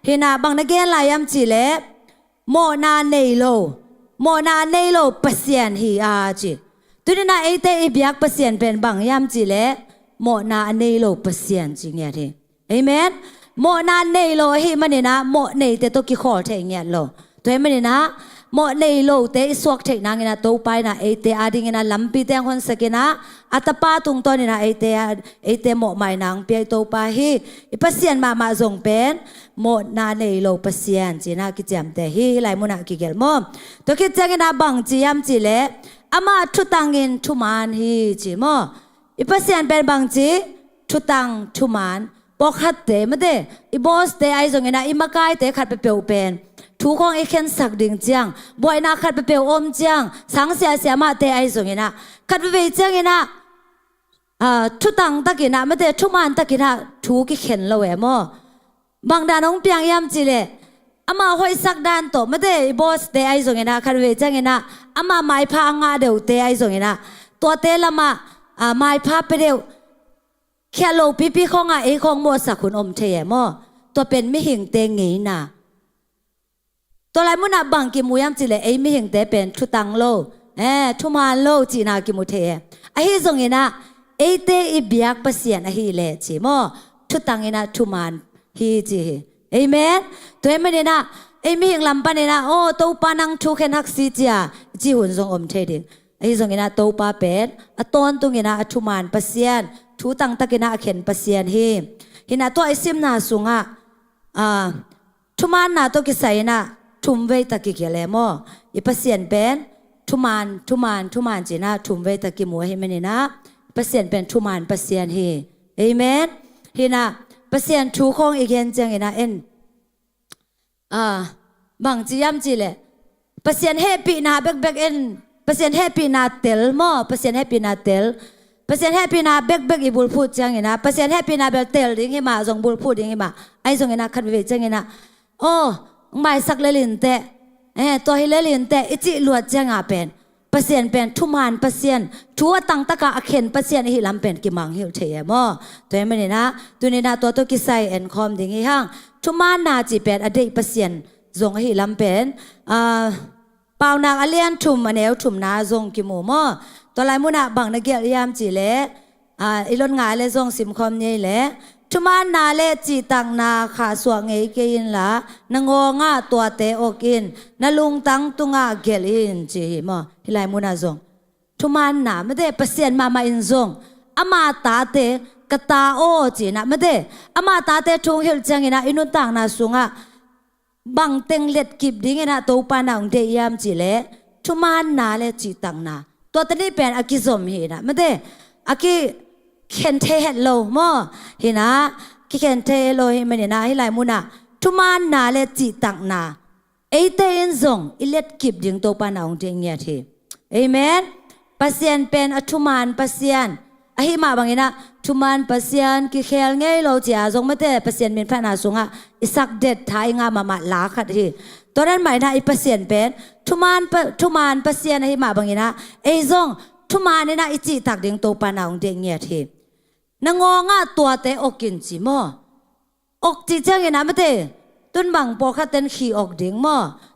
เฮนาบางนักเกลายามจีเลโมนาเนโลโมนาเนโลเปเซียนฮีอาจีตุนนาเอเตอีบิยักเปเซียนเป็นบางยามจีเลโมนาเนโลเปเซียนจีเงียทีเอเมนโมนาเนโลฮีมันเนี่ยนะโมเนเตตัวกิขอเทเงียโลตัวมันเนี่ยนะโมเนโลเตสวกเทนางเงินะตัวไปนะเอเตอาดิเงินะลัมปีเตงคนสกินะอัตปาตุงตัวเนี่ยนะเอเตโมไม่นางเปียตัวไปฮีอีเปเซียนมาส่งเป็นโมนาเนโลเปเซียนจีน่ากิจามแต่ฮีไลมุนักกิเกลโมตัวกิจางเงินะบังจียามจีเลอามาทุตังเงินทุมานฮีจีโมอีเปเซียนเป็นบังจีทุตังทุมานปอกขัดเตมเดอีบอสเตไอส่งเงินะอีมากายเตขัดไปเปียวเป็นทุกของไอเข็นสักดิ่งเจียงบ่อยนักขัดไปเปียวอมเจียงสังเสียมาเตไอส่งเงินะขัดไปเปียวเจียงเงินะทุตังตะกินะไม่ได้ทุมานตะกินะทุกขี้เข็นละเวมอบางดานองเปียงยามจีเลอามาหอยสักดานโตไม่ได้บอสเตไอส่งเงินะขัดไปเปียวเจียงเงินะอามาไม้พางาเดียวเตไอส่งเงินะตัวเตละมาไม้พาไปเดียวแค่โลปีของไอของโมสักคุณอมเทียมตัวเป็นไม่หิงเตงงี้นะตัวไรมุนาบังกิมูยามจีเลไอไม่เห็นแต่เป็นทุตังโลทุมาโลจีนากิมูเทไอฮิซงเงินะไอเตอีเบียกเปเซียนไอฮิเลจีโมทุตังเงินะทุมานฮีจีเอเมนตัวไม่เนี่ยนะไอไม่เห็นลำปาเนี่ยนะโอ้ตัวปานังทุเข็นฮักซีจีอาจีหุ่นทรงอมเทดิไอฮิซงเงินะตัวปาเป็นอตอนตุงเงินะทุมานเปเซียนทุตังตะเงินะเข็นเปเซียนฮีฮินะตัวไอซิมนาสุงะทุมานนาตัวกิไซนะทุมเวตะกิเกลโมอีเปเซียนเป็นทุมานจีน่าทุมเวตะกิมัวเฮมันนี่นะเปเซียนเป็นทุมานเปเซียนเฮเอเมนเฮนะเปเซียนทุของอีกเห็นจังเฮนะเอ็นบางจียามจีเลเปเซียนเฮปีนาเบกเอ็นเปเซียนเฮปีนาเตลโมเปเซียนเฮปีนาเตลเปเซียนเฮปีนาเบกอีบุลพูดจังเฮนะเปเซียนเฮปีนาเบลเตลดิ้งเฮมาจงบุลพูดดิ้งเฮมาไอจงเฮนะคันเวจังเฮนะโอ้ไม่สักเลลินเตตัวฮิเลลินเตอิจิลวดเจงอาเป็นเปอร์เซ็นต์เป็นทุมานเปอร์เซ็นต์ทัวตังตะกะเข็นเปอร์เซ็นต์ฮิลำเป็นกิมังฮิลเทียมอตัวมันนี่นะตัวนี้นะตัวกิไซเอ็นคอมดิ่งห้างทุมานนาจีเป็นอดีตเปอร์เซ็นต์จงฮิลำเป็นเปล่านางอเลียนทุมอันเอวทุมนาจงกิมูมอตัวลายมุนาบังนักเกียรยามจีเล่อีลนงายเลจงสิมคอมนี่เล่ทุมานนาเลจีตังนาขาสวงเอกินละนงงาตัวเตโอกินนลุงตังตุงาเกลินจีมอฮิไลมุนาซงทุมานนาไม่ได้เปเซียนมาอินซงอามาตาเตกตาโอจีนะไม่ได้อามาตาเตทุงฮิลจังอินะอินุตังนาสุงะบังเต็งเล็ดกิบดิ้งนะตัวปานังเดียมจีเลทุมานนาเลจีตังนาตัวตนี้เป็นอากิซอมฮีนะไม่ได้อากิเข็นเทเฮโลมอเห็นนะเข็นเทโลเห็นมันเนี่ยนะให้หลายมุนะทุมานนาเลจิตักนาเอเตนซงอิเล็ดกิบยิงตัวปานาองเดียงเงียทีเอเมนปัสเซียนเป็นอทุมานปัสเซียนอหิมาบางเงี้ยนะทุมานปัสเซียนกิเคลเงยโลจีอาซงไม่ได้ปัสเซียนเป็นพระนาสุงะอิสักเด็ดท้ายงามาลาขัดทีตัวนั้นหมายนะอิปัสเซียนเป็นทุมานปัสเซียนอหิมาบางเงี้ยนะเอซงทุมานเนี่ยนะอิจิตักยิงตัวปานาองเดียงเงียทีนงงาตัวเตอกินจิมออกจิจังเงินไม่ได้ตุนบังปอคัดเต็นขี่ออกดิ่งมอ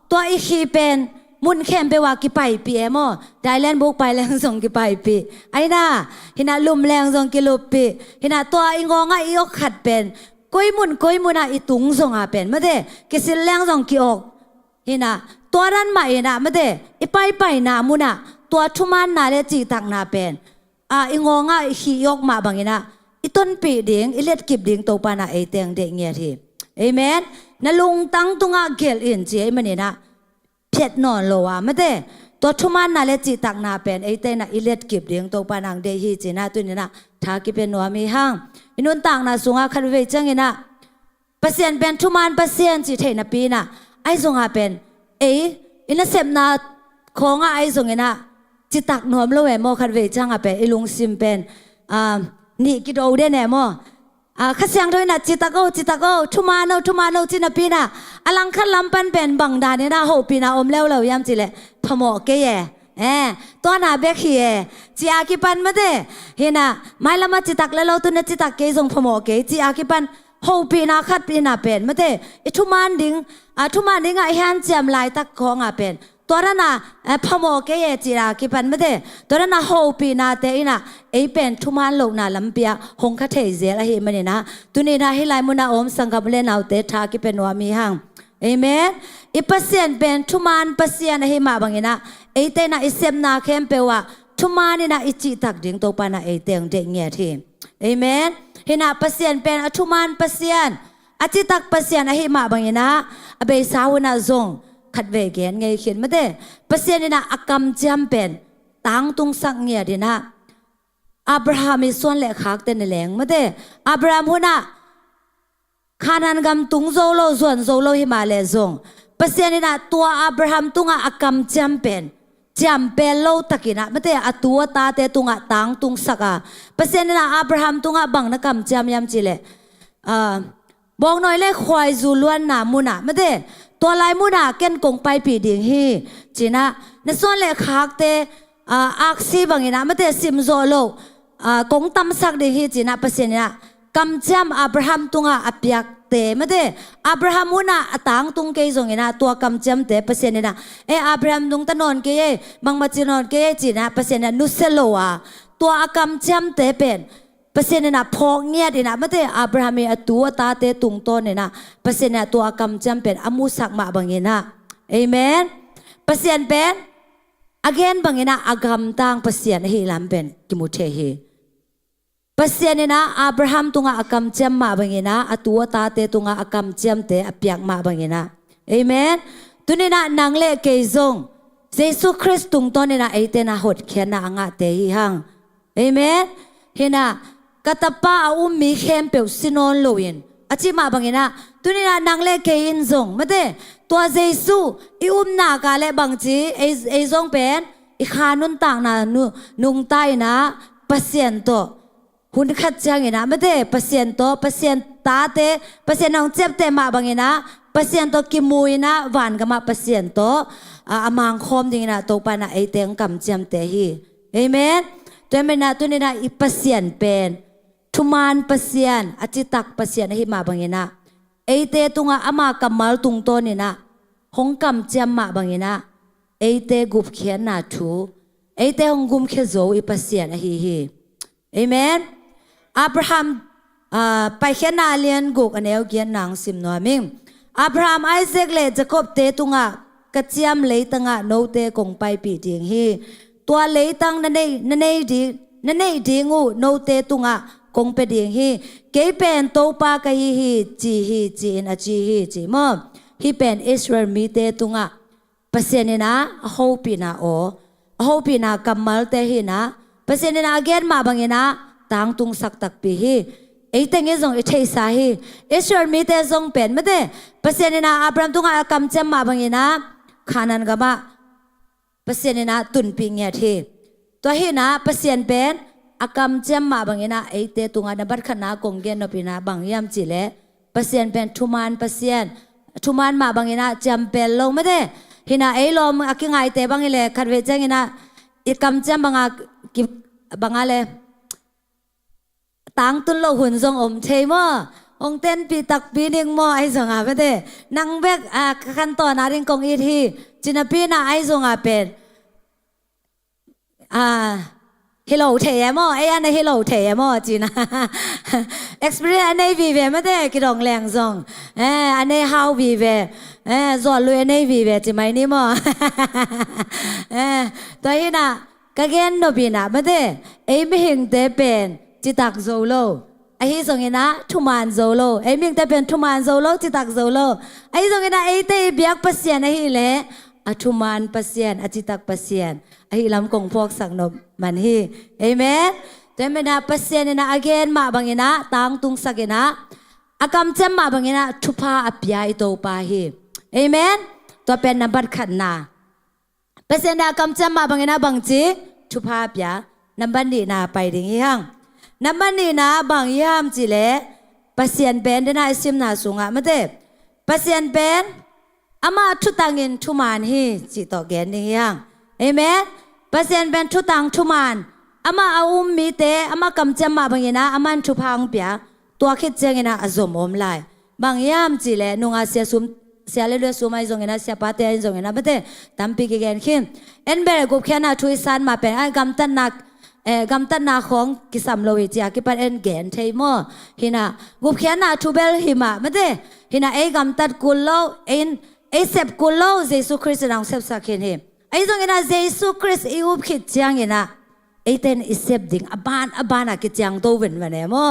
ตัวอีขี่เป็นมุนเข้มไปว่ากี่ไปปีมอได้เล่นบุกไปแรงส่งกี่ไปปีไอ้น่าหินาลุมแรงส่งกี่ลุปีหินาตัวอีงงาอีออกขัดเป็นกุยมุนอีตุงส่งอาเป็นไม่ได้กิสิแรงส่งกี่ออกหินาตัวนั้นใหม่น่ะไม่ได้อีไปนามุน่ะตัวทุมันนาเลจีตักนาเป็นอีงงอีขี้ยกมาบางอย่างนะอีต้นปีเดียงอีเล็ดกิบเดียงตัวปานาเอเตียงเด็กเงียทีเอเมนนั่นลุงตั้งตุงเกลอินจีมันนี่นะเพียดนอนโลวะไม่ได้ตัวทุมันนาเลจิตักนาเป็นเอเตนะอีเล็ดกิบเดียงตัวปานังเดฮีจีนะตัวนี้นะทากิเป็นนัวมีห้างอินุนต่างนะสุงาคันเวจังงี้นะเปอร์เซ็นต์เป็นทุมันเปอร์เซ็นต์จีเทนะปีนะไอสุงาเป็นอินเซมนาของไอสุงงี้นะจิตักนวมโลเวโมคันเวจังอะเป็นไอลุงซิมเป็นนี่กิโดเดนเนโมข้าเสียงด้วยนะจิตตะโกทุมาโนจินปีนะอลังคันลำปันเป็นบังดานี่นะโหปีนะอมเล่ายามจิเลพมอเกย ตัวน่ะเบกเฮียจีอากิปันมาเดเฮน่ะไม่ละมาจิตักแล้วเราตัวน่ะจิตักเกยงพมอเกจีอากิปันโฮปีนาคัดปีนาเป็นมาเดทุมันดิ้งทุมันดิ้งไอฮันเจียมลายตักของเป็นตัวนั้นน่ะพมอเกยจีอากิปันมาเดตัวนั้นน่ะโฮปีนาเตอิน่ะไอเป็นทุมันโลกน่ะลำเปียหงคัดเทเซละเฮมันนะตัวนี้น่ะให้ลายมุนาอมสังกับเล่นเอาเตทากิเป็นวามีหังเอเมนอีเปอร์เซ็นต์เป็นทุมันเปอร์เซ็นต์ให้มาบางอย่างนะไอเตน่ะอิเซมนาเข้มเปว่าทุมันนี่น่ะอิจิตักดิ่งตัวปาน่ะไอเตงเด็กเงี้ยทีเอเมนเห็นน่ะเปอร์เซ็นต์เป็นทุมันเปอร์เซ็นต์อจิตักเปอร์เซ็นต์ให้มาบางอย่างนะอเบสาวน่ะซงขัดเวกเงยเขียนมาเด้เปอร์เซ็นต์นี่น่ะอักกำจำเป็นตังตุงสักเงี้ยดีนะอับราฮัมมีส่วนเล็กขากเต้นแหลงมาเด้อับราฮัมหัวน่ะขานันกำตุงโซโลส่วนโซโลหิมาเลซงเปอร์เซ็นต์นี่นะตัวอับราฮัมตุงอักกำจำเป็นโลตะกินะไม่ได้อตัวตาเตตุงตังตุงสักเปอร์เซ็นต์นี่นะอับราฮัมตุงบังนักกำจำยำจิเลบอกหน่อยเลยควายจูล้วนหนามุนะไม่ได้ตัวลายมุนะเก่นกงไปปีดิ่งฮีจีนะในส่วนเล็กขากเตอักซีบางอย่างนะไม่ได้ซิมโซโลกงตั้มสักดิ่งฮีจีนะเปอร์เซ็นต์นี่นะกำจำอับราฮัมตุงอภิยักเตไม่ได้อับราฮัมมุนะต่างตุงเกยส่งนะตัวกำจำเตเปอร์เซ็นต์นี่นะอับราฮัมตุงตะนอนเกยบางมาจีนอนเกยจีนะเปอร์เซ็นต์นะนุสโลวะตัวกำจำเตเป็นเปอร์เซ็นต์นี่นะพอเงียดีนะไม่ได้อับราฮัมมีตัวตาเตตุงต้นนี่นะเปอร์เซ็นต์นี่ตัวกำจำเป็นอมุสักมาบางอย่างนะเอเมนเปอร์เซ็นต์เป็น again บางอย่างนะอากำต่างเปอร์เซ็นต์ให้ลำเป็นกิมุเทฮีเปอร์เซ็นต์นี่นะอับราฮัมตุงอากำจำมาบางอย่างนะตัวตาเตตุงอากำจำเตอภิยักมาบางอย่างนะเอเมนตัวนี้นะนางเล่เกยซงเยซูคริสต์ตุงต้นนี่นะไอเตนะหดเขียนนะอ่างเตหิหังเอเมนเห็นนะกัตป้ามีเข้มเปลวซินอนโลยินอาจิมาบางอย่างนะตัวนี้นะนางเล่เกยินซงไม่ได้ตัวเยซูนากาเลบางจีไอซงเป็นอีขานุนต่างนะนุ่งใต้นะเปอร์เซ็นต์ตัวหุ่นขัดจังนะไม่ได้เปอร์เซ็นต์ตัวเปอร์เซ็นต์ตาเตเปอร์เซ็นต์น้องเจ็บเตมาบางอย่างนะเปอร์เซ็นต์ตัวกิมุยนะหวานกับมาเปอร์เซ็นต์ตัวมังคมจริงนะตัวปานะไอเตงกำจำเตฮีเอเมนตัวเมนะตัวนี้นะอีเปอร์เซ็นต์เป็นทุมานเปอร์เซ็นต์อจิตักเปอร์เซ็นต์ให้มาบางอย่างนะไอเตตุงมากำมาลตุงตัวนี่นะหงกำจำมาบางอย่างนะไอเตกุบเขียนนาทูไอเตหงกุมเขโซอีเปอร์เซ็นต์ฮีเอเมนอับราฮัมไปเขียนนาเลียนกุกอันเอวเกียนนางซิมนัวมิงอับราฮัมไอเซกเลจะคบเตตุงกระเจียมเลยตังโนเตกงไปปีดิงฮีตัวเลยตังนั่นดีงูโนเตตุงกงไปดิงฮีเกยเป็นโตปากะฮีจีนอจีฮีจีมอฮีเป็นอิสราเอลมีเตตุงเปอร์เซ็นต์นะโฮปีนาโฮปีนากำมัลเตฮีนะเปอร์เซ็นต์นะเกนมาบางนะต่างตุงสักตักปีฮีไอเตงซงไอเทสาฮีอิสราเอลมีเตซงเป็นไม่ได้เปอร์เซ็นต์นะอับรามตุงกำจำมาบางนะขานันกะมาเปอร์เซ็นต์นะตุนปิงเงียทีตัวฮีนะเปอร์เซ็นต์เป็นอากำจำมาบางนะไอเตตุงนับบัดขนากงเกนนปีนะบางยามจิเลเปอร์เซ็นต์เป็นทุมานเปอร์เซ็นต์ทุมานมาบางนะจำเป็นลงไม่ได้ฮีนะไอลมอากิงไอเตบางเลยขัดเวจังนะอีกำจำบางอะไรต่างตุนโลหุ่นทรงอมเทมอองเต้นปีตักปีนึงมอไอสงอาไม่ได้นังเบกขั้นตอนนั้นกงอีทีจินปีน่ะไอสงอาเป็นฮิโลเทมอไออันนี้ฮิโลเทมอจีนะexperience อันนี้วีเวไม่ได้กิดองแรงทรงอันนี้ how วีเวจอดลุยอันนี้วีเวจีไหมนี่มอตัวนี้นะก็เกนโนบีนะไม่ได้ไอไม่เห็นเตเป็นจิตักโซโลไอ้ที่ส่งเงินนะทุมานโซโลไอ้เมียงแต่เป็นทุมานโซโลจิตักโซโลไอ้ส่งเงินนะไอ้เตยเบียกเปอร์เซ็นต์ไอ้ที่เละทุมานเปอร์เซ็นต์จิตักเปอร์เซ็นต์ไอ้ลำกงพวกสักนบมันฮีเอเมนแต่ไม่นะเปอร์เซ็นต์นะอเกนมาบางเงินนะต่างตุงสักเงินนะอากำจำมาบางเงินนะทุพาอภิยาอิโตปาฮีเอเมนตัวเป็นนับบัดขันนาเปอร์เซ็นต์อากำจำมาบางเงินนะบางจีทุพาอภิยานับบัดดีนาไปดิ่งยังน้ำมันนี่นะบางยามจิเลเปอร์เซ็นต์เป็นได้น่าซิมนาสูงอ่ะไม่ได้เปอร์เซ็นต์เป็นอามาทุตังินทุมานฮีจิตอแกนนี่ยังเ เอเมนเปอร์เซ็นต์เป็นชุตังชุมานอามาเอามีเตอามากำจำมาบางอย่างนะอามันชุพังเปียตัวคิดเจงนะอมอมไลบางยามจีเลนุงอาเซียซุมเสียเลือดซุมไอซงนะเสียปาเตไอซงนะไม่ได้ตั้มปีกแกนขึ้นเอ็นเบลกุบแค่น่ะทุยสันมาเป็นไอกำตันนักกำตันนาของกิสัมโลวิจากิปันเอ็นเกนเทยมอหินะกุบแค่น่ะทูเบลหิมะไม่ได้หินะไอกำตัดกุลโลเอ็นไอเซปกุลโลเยซูคริสต์นางเซปสักเห็นเฮไอซงนะเยซูคริสต์อีอุบคิดจังนะไอเต็นอิเซปดิ้งอบานอะกิจังโตเวนวันเนมอ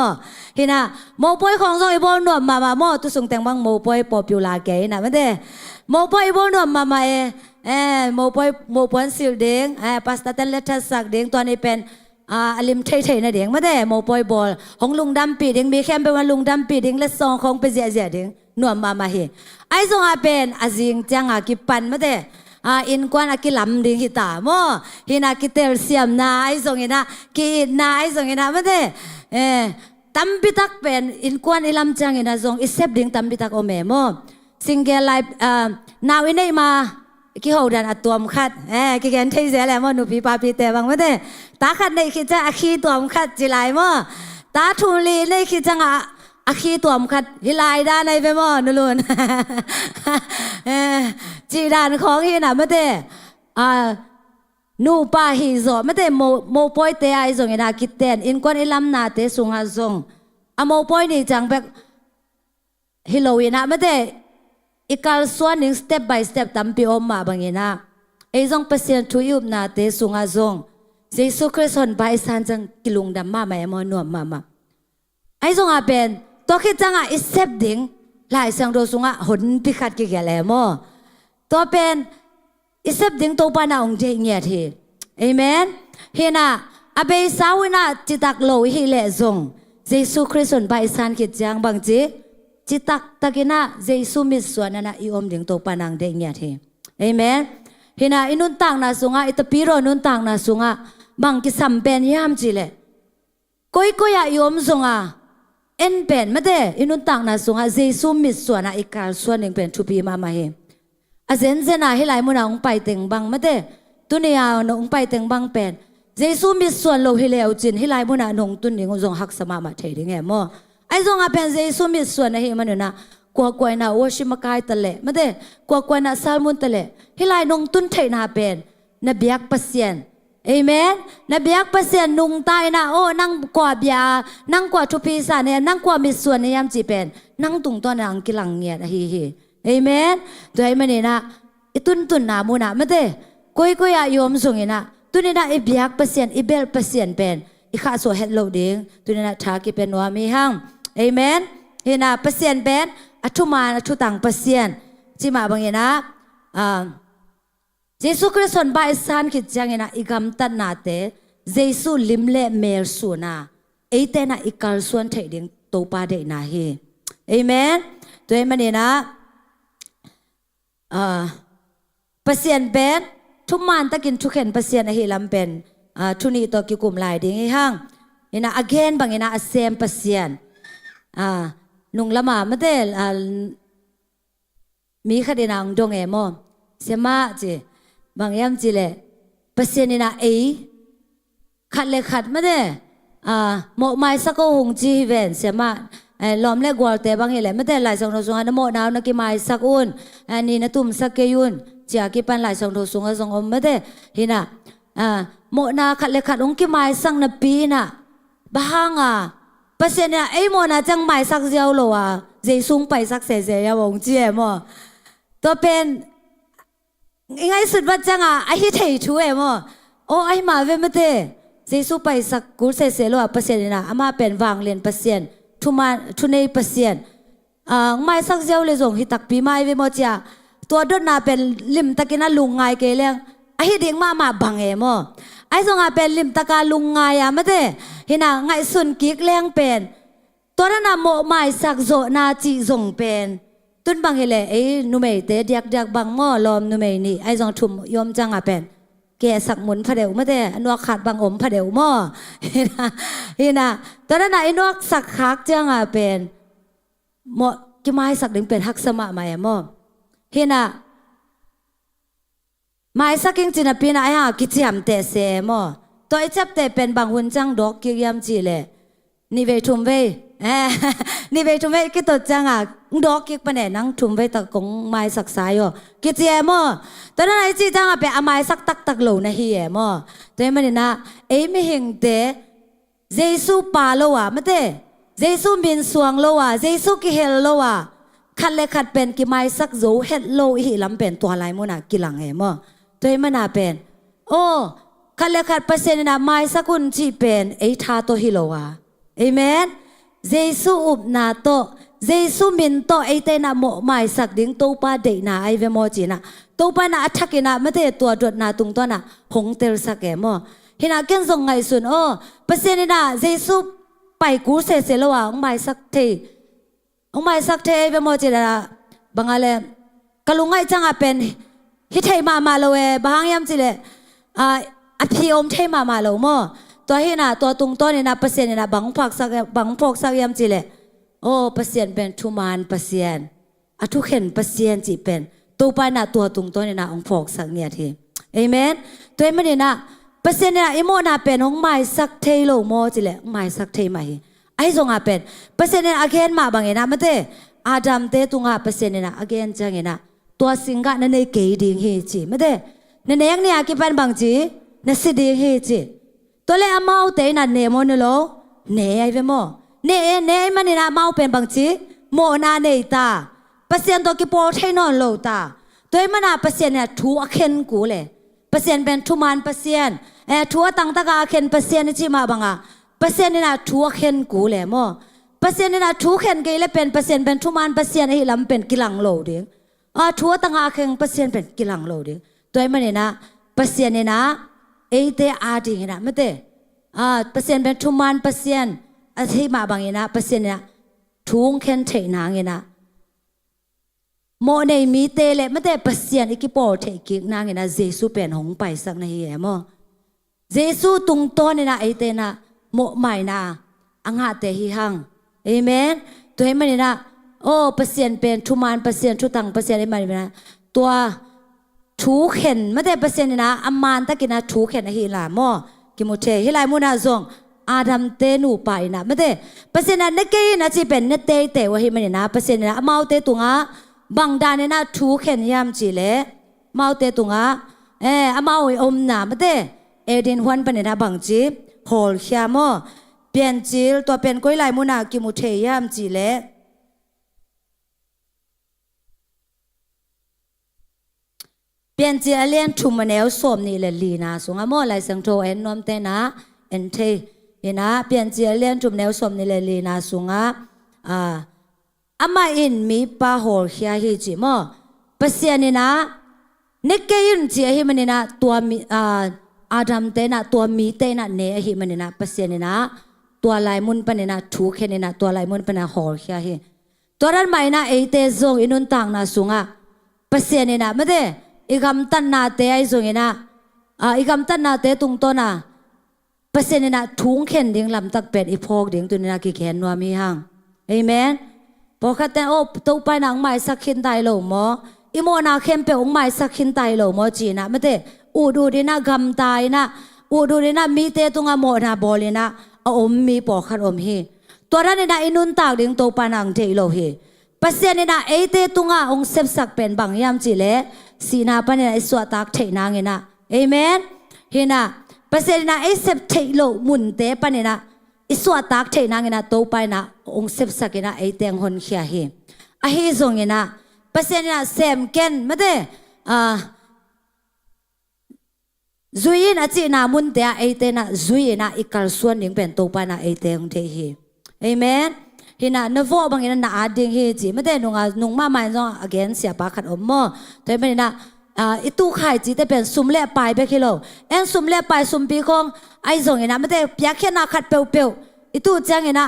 หินะโมปอยของซองอีบอลนวมมาโมตุส่งแต่งบังโมปอยป๊อปปูลาเกนะไม่ได้โมปอยอีบอลนวมมาโมปอยสิลเด้งปัสตาเตลเลทัสสักเด้งตัวนี้เป็นอลิมเทยๆนะเด้งไม่ได้โมปอยบอลของลุงดำปีเด้งมีแค่เป็นวันลุงดำปีเด้งและซองของเป็นเสียเด้งนวมมาเฮไอซองอาเป็นอาจิงจังอากิปันไม่ได้อินกวนอากิลำดิ้งหิตาโมหินากิเตลเซียมนาไอซงหินากินาไอซงหินาไม่ได้ตั้มปิตักเป็นอินกวนอิลำจังหินาซงอิเซปดิ้งตั้มปิตักโอเมโมซิงเกลไลนาวินัยมากี่หัวดันอัตัวมขัดกี่แกนเทเสแหละโมนุปีปาปีเตบังไม่ได้ตาขัดในคิดจะอาคีตัวมขัดจิไลโมตาทุลีในคิดจังอาคีตัวมขัดฮิไลด้านในเปโมนุลุนจีดานของฮินะไม่ได้นูปาฮิโซไม่ได้โมปอยเตไอซงเอนาคิดเตนอินกวนอิลำนาเตสุงฮาซงโมปอยนี่จังแบบฮิโลวีนะไม่ได้อีกการส่วนหนึ่งสเต็ป by สเต็ปตั้มปีอมมาบางอย่างนะไอ้จงเปอร์เซ็นต์ทุยุบนาเตสุงอาจงเยซูคริสต์ไปสันจังกิลุงดำมาไม่มอนวมมาไอ้จงอาเป็นตัวคิดจังอ่ะอิเซปดิ้งหลายสังโดสุงอ่ะหุ่นพิขัดกี่แก่แล้วมั้งตัวเป็นอิเซปดิ้งตัวปานาองเจเงียทีเอเมนเฮน่ะอาเบสาวินาจิตักโลหิเลจงเยซูคริสต์ไปสันคิดจังบางจีจิตักตะกินะเยซูมิสวนนะอีอมดิ่งตัวปานังเดียร์ทีเอเมนเห็นอินุนต่างนาสุงะอิตปิโรนุนต่างนาสุงะบางกิสัมเป็นยามจิเลก้อยอีอมสุงะเอ็นเป็นไม่ได้อินุนต่างนาสุงะเยซูมิสวนนะอีกการส่วนหนึ่งเป็นทุปีมาเฮอาเซนเซน่าให้หลายมุนาองไปเต็งบางไม่ได้ตุนียานองไปเต็งบางเป็นเยซูมิสวนโลหิเลวจินให้หลายมุนานงตุนหนึ่งองค์หักสมามาเทดิ่งแง่มอไอ้จงอาเป็นเยซูมิส่วนนะเฮมันนะกว่าน่ะวอชิมกายตะเลไม่ได้กว่าน่ะซาลมุนตะเลฮิไลนงตุนเทน่าเป็นนบียักเปอร์เซ็นต์เอเมนนบียักเปอร์เซ็นต์นุงตายนะโอ้นั่งกว่าเบียนั่งกว่าทุพีสาเนี่ยนั่งกว่ามิส่วนในยามจีเป็นนั่งตุงตัวนังกิลังเงียดฮิเอเมนตัวไอ้มันนี่นะอิตุนนามุนะไม่ได้ก้อยยอมส่งเองนะตุนี่นะอีบียักเปอร์เซ็นต์อีเบลเปอร์เซ็นต์เป็นอีข้าโซเฮดโลดิ้งตุนี่นะทากิเป็นว่ามีห้างเอเมนเห็นนะเปอร์เซ็นต์เป็นอัตุมาอัตุตังเปอร์เซ็นต์จิมาบางอย่างนะเยซูคริสต์ไปสันคิดจังเห็นนะอีกำตัดนาเตเยซูลิมเล่เมลสูนะเอเตนะอีกาลส่วนเทดิ่งโตปาเดนะเฮเอเมนตัวเองมันเนี่ยนะเปอร์เซ็นต์เป็นทุกมันตะกินทุกเห็นเปอร์เซ็นต์เฮลัมเป็นทุนีตัวกิกุมลายดิ่งห้างเห็นนะ again บางอย่างนะเซมเปอร์เซ็นต์นุ่งละมาไม่ได้มีคดีนางดงเอโมเสียมาจีบางยามจีเลยเปอร์เซ็นต์นี่นะขัดเลยขัดไม่ได้โมไม่สักก็หงจีเวนเสียมาล้อมเล็กกว่าแต่บางเหตุไม่ได้หลายสองโถสุงนะโมนาวนักกิมายสักอุ่นอันนี้นะตุ่มสักเกยุนจากกิปันหลายสองโถสุงสองอมไม่ได้เห็นนะโมนาขัดเลยขัดองกิมายสังนปีนะบ้างเปอร์เซ็นต์เนี่ยไอ้โมนะจังไม่สักเดียวหรอวะเจซุงไปสักเสียๆวงเจี๋ยมตัวเป็นง่ายสุดว่าจังไอ้ที่เทช่วยมโอ้ไอ้มาเวไม่ได้เจซุไปสักกูเสียๆหรอเปอร์เซ็นต์นะอามาเป็นวางเรียนเปอร์เซ็นต์ทุนในเปอร์เซ็นต์ไม่สักเดียวเลยส่งฮิตักปีไม่เวมจ้าตัวดนนาเป็นลิมตะกินลุงไงเกลียงไอ้ที่เด็กมาบังเอมไอ้ส่งเป็นลิมตะการลุงไงไม่ได้เห็นไงสุนกิกเลี้ยงเป็นตัวนั้นโมไม่สักโจนาจีจงเป็นตุนบางเฮเลนุ่มเตเดียกบางหม้อลอมนุ่มนี่ไอ้จงทุ่มยอมจังเป็นแกสักหมุนผาเดวไม่ได้นวกขาดบางอมผาเดวหม้อเห็นตัวนั้นไอ้นวกสักคักจังเป็นหม้อจะไม่สักดึงเป็นฮักสมะใหม่หม้อเห็น หมายสักยิ่งจีนปีน่ะไอ้ห่ากิจยามเตะเสมอตัวไอ้จับเตะเป็นบางหุ่นจังดอกกิจยามจีเลยนี่เวทุมเวนี่เวทุมเวกิตัวจังอ่ะดอกกิจปะเนี่ยนั่งทุมเวตะกงหมายสักสายอ๋อกิจยามอตอนนั้นไอ้จีจังอ่ะเป็นหมายสักตักโหลนะเฮียมอตัวมันเนี่ยนะไอ้ไม่เห็นเตะเยซูปาโลอ่ะไม่เตะเยซูมินสวงโลอ่ะเยซูกิเฮลโลอ่ะขัดเลยขัดเป็นกิหมายสักโจเฮลโลอีลำเป็นตัวลายมุน่ะกิหลังเอมอตัวมันน่าเป็นโอ้ขัดเลยขัดเปอร์เซ็นต์น่ะหมายสักคนที่เป็นไอ้ทาโตฮิโลอ่ะเอเมนเยซูอุบนาโตเยซูมินโตไอ้เตน่ะโมหมายสักดิ้งโตปาเดน่ะไอ้เวโมจีน่ะโตปาน่ะอัฐกิน่ะไม่ได้ตัวดวดน่ะตุงตัวน่ะหงเตลสักเอมอเห็นอาเกนส่งไงส่วนโอ้เปอร์เซ็นต์น่ะเยซูไปกูเสร็จแล้วอ่ะหมายสักทีหมายสักทีเวโมจีน่ะบางอะไรกะลุงไอ้จังอ่ะเป็นฮิตให้มาโลเอบางยามจีเลยอภิอมเทมาโลโมตัวเห็นน่ะตัวตุงต้นเนี่ยนะเปอร์เซ็นต์เนี่ยนะบังพอกสักยามจีเลยโอ้เปอร์เซ็นต์เป็นทุมานเปอร์เซ็นต์ทุกเห็นเปอร์เซ็นต์จีเป็นตัวไปน่ะตัวตุงต้นเนี่ยนะองพอกสักเนี่ยทีเอเมนตัวมันเนี่ยนะเปอร์เซ็นต์เนี่ยไอโมน่ะเป็นองหมายสักเทโลโมจีเลยหมายสักเทมาฮีไอส่งอ่ะเป็นเปอร์เซ็นต์เนี่ยอาเกนมาบางเงี้ยนะไม่เตอาดัมเตตุงอ่ะเปอร์เซ็นต์เนี่ยนะอาเกนจังเงี้ยนะตัวสิงห์นั่นในเกยดิ่งเฮจีไม่ได้ในเนี้ยเนี่ยกี่ปันบางจีในสิดิ่งเฮจีตัวเล่อามาเอาเตน่ะเนโมนโลเนไอเวโมเนมันนี่นะมาเอาเป็นบางจีโมนาเนตาเปอร์เซ็นต์ตัวกี่ปอลให้นอนโลตาตัวมันน่ะเปอร์เซ็นต์เนี่ยทูอาเคนกูเลยเปอร์เซ็นต์เป็นทุมันเปอร์เซ็นต์ทัวตั้งตะกาเคนเปอร์เซ็นต์นี่จีมาบังอ่ะเปอร์เซ็นต์นี่นะทัวเคนกูเลยโมเปอร์เซ็นต์นี่นะทัวเคนกี่เลยเป็นเปอร์เซ็นต์เป็นทุมันเปอร์เซ็นต์ไอ้ลำเป็นกิลังโลเดียทัวตั้งอาเคนเปอร์เซ็นต์เป็นกิลังโลเดียตัวมันนี่นะเปอร์เซ็นต์นี่นะเอเตอาดิงนะไม่เตเปอร์เซ็นต์เป็นทุมันเปอร์เซ็นต์ที่มาบังนี่นะเปอร์เซ็นต์เนี่ยทุ่งเคนเทนางนี่นะโมในมีเตเลไม่ได้เปอร์เซ็นต์อีกปอเทกิกนางนี่นะเยซูเป็นหงไปสักในเหี้ยมเยซูตุงต้นนี่นะไอเตนะโมใหม่นะอังหาเตหิหังเอเมนตัวให้มันนี่นะโอ้เปอร์เซ็นต์เป็นทุมันเปอร์เซ็นต์ทุตังเปอร์เซ็นต์ไอ้มันนี่นะตัวทูเข็นไม่ได้เปอร์เซ็นต์นี่นะอัมมานตะกินะทูเข็นฮิลาโมกิมุเทฮิลามุนาซงอาดัมเตนูไปนะไม่ได้เปอร์เซ็นต์นั้นนักเกย์นะจีเป็นนักเตะว่าให้มันนี่นะเปอร์เซ็นต์นี่นะมาเอาเตตุงะบางดานนี่นะทูเข็นยามจีเล่มาเอาเตตุงะมาเอาอมนะไม่ได้เอดินฮวนปนนี่นะบางจีฮอลเชียโมเปลี่ยนจีตัวเป็นก้อยลายมุนากิมุเทยามจีเล่เปลี่ยนจีเลียนทุมเนลสมนี่เลยลีนะสงฆ์โมลายสังโทเอ็นนอมเตนะเอ็นเทยนะเปลี่ยนจีเลียนทุมเนลสมนี่เลยลีนะสงฆ์อามาอินมีปาโฮลเฮียฮิจิโมเปเสียนี่นะนิกเกยุนจีฮิมันนี่นะตัวมีอาดัมเตนะตัวมีเตนะเนฮิมันนี่นะเปเสียนี่นะตัวลายมุนปนี่นะถูกแค่นี่นะตัวลายมุนปนะโฮลเฮียฮิตัวนั้นไม่นะเอเตซงอินุนตังนะสงฆ์เปเสียนี่นะไม่ได้อีกคำตันนาเตไอซงนะอีกคำตันนาเตตุงต้นนะเปอร์เซ็นต์นะทุ่งเข็นดิ่งลำตักเป็ดอีพอกดิ่งตัวนี้นะกี่แขนนัวมีห่างเอเมนพอคัดแต่โอ้ตัวไปหนังใหม่สักขินไตโลมออีโมนาเข้มเปองใหม่สักขินไตโลมอจีนะไม่ได้อูดูดีนะกำตายนะอูดูดีนะมีเตตุงอโมนาบอลนะอมมีปอคัดอมเฮตัวนั้นนะอินุนตากดิ่งตัวไปหนังเทโลเฮเปอร์เซ็นต์นะเอเตตุงองเซฟสักเป็นบางยามจีเล่สีนาปเนี่ยไอสวดตักเทนางเงนะเอเมนเฮนะเปอร์เซ็นต์นะไอเซฟเทโลมุนเตปเนี่ยนะไอสวดตักเทนางเงนะโตไปนะองเซฟสักเงนะไอเตียงหนเขียเฮอะเฮซงเงนะเปอร์เซ็นต์นะเซมเกนไม่ได้จุยนะจีนามุนเตะไอเตนะจุยนะอีกการส่วนหนึ่งเป็นโตไปนะไอเตียงเทเฮเอเมนเห็นนะนโวบางอย่างน่าดิ่งเฮจีไม่ได้นุ่งมาใหม่จ้อง again เสียปากขัดอมมั่วแต่ไม่ได้นะอีตู้ไข่จีแต่เป็นสุ่มเล่ไปไปกิโลเอ็นสุ่มเล่ไปสุ่มปีคงไอ้ส่งเห็นนะไม่ได้เปียกแค่นาขัดเปียวอีตู้จังเห็นนะ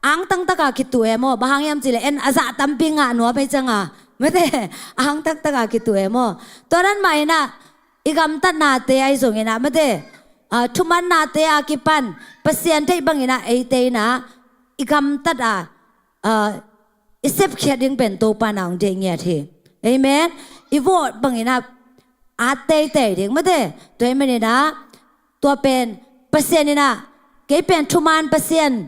อังตั้งตะกาคิดตัวเอโมบางอย่างจีเลยเอ็นอาซาตัมปิงอ่ะหนัวไปจังอ่ะไม่ได้อังตั้งตะกาคิดตัวเอโมตอนนั้นใหม่นะอีกำตัดนาเตไอ้ส่งเห็นนะไม่ได้ทุมันนาเตอากิปันเปอร์เซ็นต์ที่บางอย่างนะไอเตนะอีกำตัดอิเซฟเขียดิ้งเป็นตัวปานังเดียงเงี้ยทีเอเมนอีโวบางอย่างนะ อาเตยเตยเด็กไม่ได้ตัวมันนี่นะตัวเป็นเปอร์เซ็นต์นี่นะเกี่ยเป็นทุมานเปอร์เซ็นต์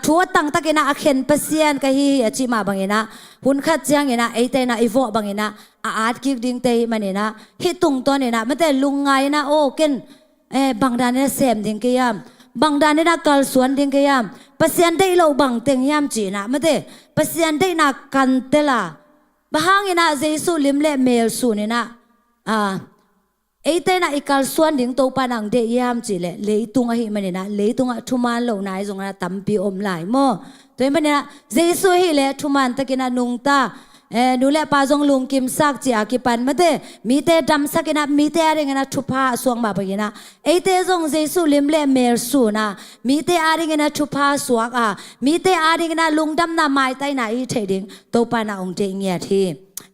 ทัวตั้งตะกินะอาเข็นเปอร์เซ็นต์ก็ฮีอาชิมาบางเงินะหุ่นขัดจังเงินะไอเตยนะอีโวบางเงินะอาร์กิกดิ้งเตยมันนี่นะฮิตุงตัวนี่นะไม่ได้ลุงไงนะโอ้เกินบางด้านเนี่ยเสมดิ้งกี่ยามบางด้านเนี่ยกัลส่วนดิ้งกี่ยามเปอร์เซ็นต์ได้เราบางเต็งยามจีนะไม่ได้เปอร์เซ็นต์ได้นักกันเตล่ะบางเงินะเจสุลิมเล่เมลสูนี่นะไอ้เต้น่ะอีกาลส่วนดิ่งโตปานังเดียมจีเล่เลยตุงอะฮิมันนี่นะเลยตุงอะทุมานเหล่าไหนจงนะตั้มปีอมไหลโม่ตัวมันนี่นะเจสุฮิเล่ทุมานตะกินะนุงตานูเล่ปาจงลุงกิมซักจีอากิปันมาเต้มีเต้ดำสักนะมีเต้อะไรเงี้ยนะทุพาสวงมาปะกินะไอ้เต้จงเจสุลิมเล่เมลสูนะมีเต้อะไรเงี้ยนะทุพาสวกมีเต้อะไรเงี้ยนะลุงดำน่ะไม้ไตน่ะอีเทดิ่งโตปานาองเดียเงียที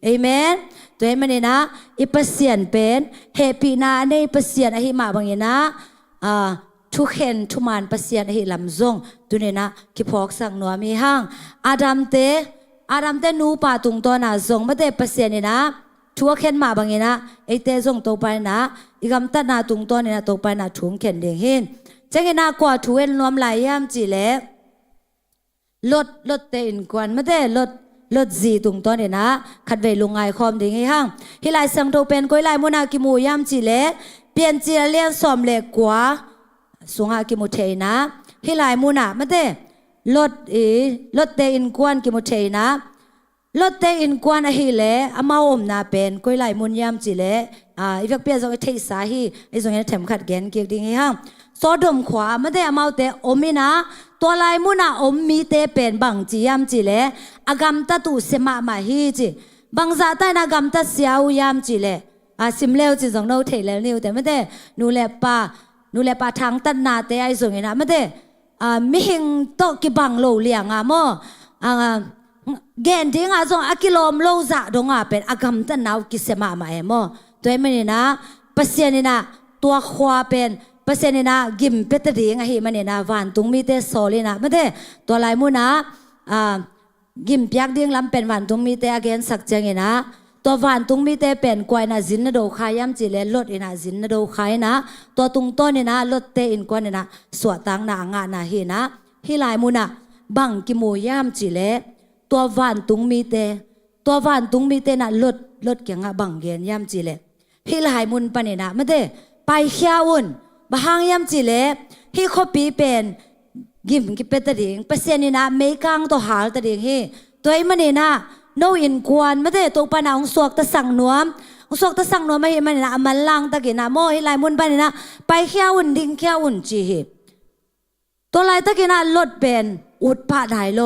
เอเมนตัวมันนี่นะอีเปอร์เซ็นต์เป็นเฮปีนาในเปอร์เซ็นต์อะฮิมาบางอย่างนะทุกเห็นทุกมันเปอร์เซ็นต์อะฮิลำซงตัวนี้นะคิพอกสังนัวมีห้างอาดัมเตนูป่าตุงตัวน่ะซงไม่ได้เปอร์เซ็นต์นี่นะทุกเห็นมาบางอย่างนะไอเตซงตัวไปนะอีกำตัดนาตุงตัวนี่นะตัวไปนะถุงเข็นเดียงหินจังเห็นนะกว่าทุเอ็นรวมหลายยามจีเล่ลดเตอินกวนไม่ได้ลดจีตุงตัวเนี่ยนะขัดเวลุงไงคอมดิ่งให้ห้างฮิไลสังโตเป็นก้อยไลมุนากิมูยามจีเล่เปลี่ยนจีเลียนสอมเล็กกว่าสุงหากิมูเทนะฮิไลมุนาไม่ได้ลดเตอินกวนกิมูเทนะลดเตอินกวนอะฮิเล่อามาอมนาเป็นก้อยไลมุนยามจีเล่อีฟักเปียจงไอเทสาฮีไอจงไอเทมขัดแกนเกียกดิ่งให้ห้างโซดมขวาไม่ได้อามาเตอมินะตัวลายมุนาอมมีเตเป็นบังจียามจีเล่อากำตัดตุเสมามาฮีจีบังซาตายนากำตัดเสียวยามจีเล่สิมเลวจีจงโนเทเลนิวแต่ไม่ได้นูเลปาทางตัดนาเตไอส่งเงินะไม่ได้มิหิงโตกิบังโลเลียงโมเกณฑ์ที่งาจงอากิโลมโลจะดงเป็นอากำตัดนาวกิเสมามาโมตัวไม่นี่นะเปอร์เซ็นต์นี่นะตัวขวาเป็นเปอร์เซ็นต์นี่นะกิมเป็ดดีงาฮีมันนี่นะวันตุงมีเตโซลีนะไม่ได้ตัวลายมุนะกิมเปียกดิ้งลำเป็นวันตุงมีเตอเกนสักจังเงนะตัววันตุงมีเตเป็นกวยนะจินนโดขายยำจีเลลดอินะจินนโดขายนะตัวตุงต้นนี่นะลดเตอินกวนนี่นะสวดตังนางานะฮีนะฮีลายมุนะบังกิโมยำจีเลตัววันตุงมีเตนะลดเกี่ยงบังเกนยำจีเลฮีลายมุนปนนี่นะไม่ได้ไปเขียวุ่นบางยามจีเล่ฮีคบีเป็นกิมกิเป็ดตะดิ่งเปอร์เซ็นต์นี่นะไม่กลางตัวหาตะดิ่งฮีตัวไอ้มันนี่นะโนอินกวนไม่ได้ตัวปานาองสวกตะสังนวมไม่เห็นมันนี่นะมันลังตะกินะโมฮิลายมุนปนนี่นะไปเขียวุ่นดิ่งเขียวุ่นจีฮีตัวลายตะกินะลดเป็นอุดผ้าได้โล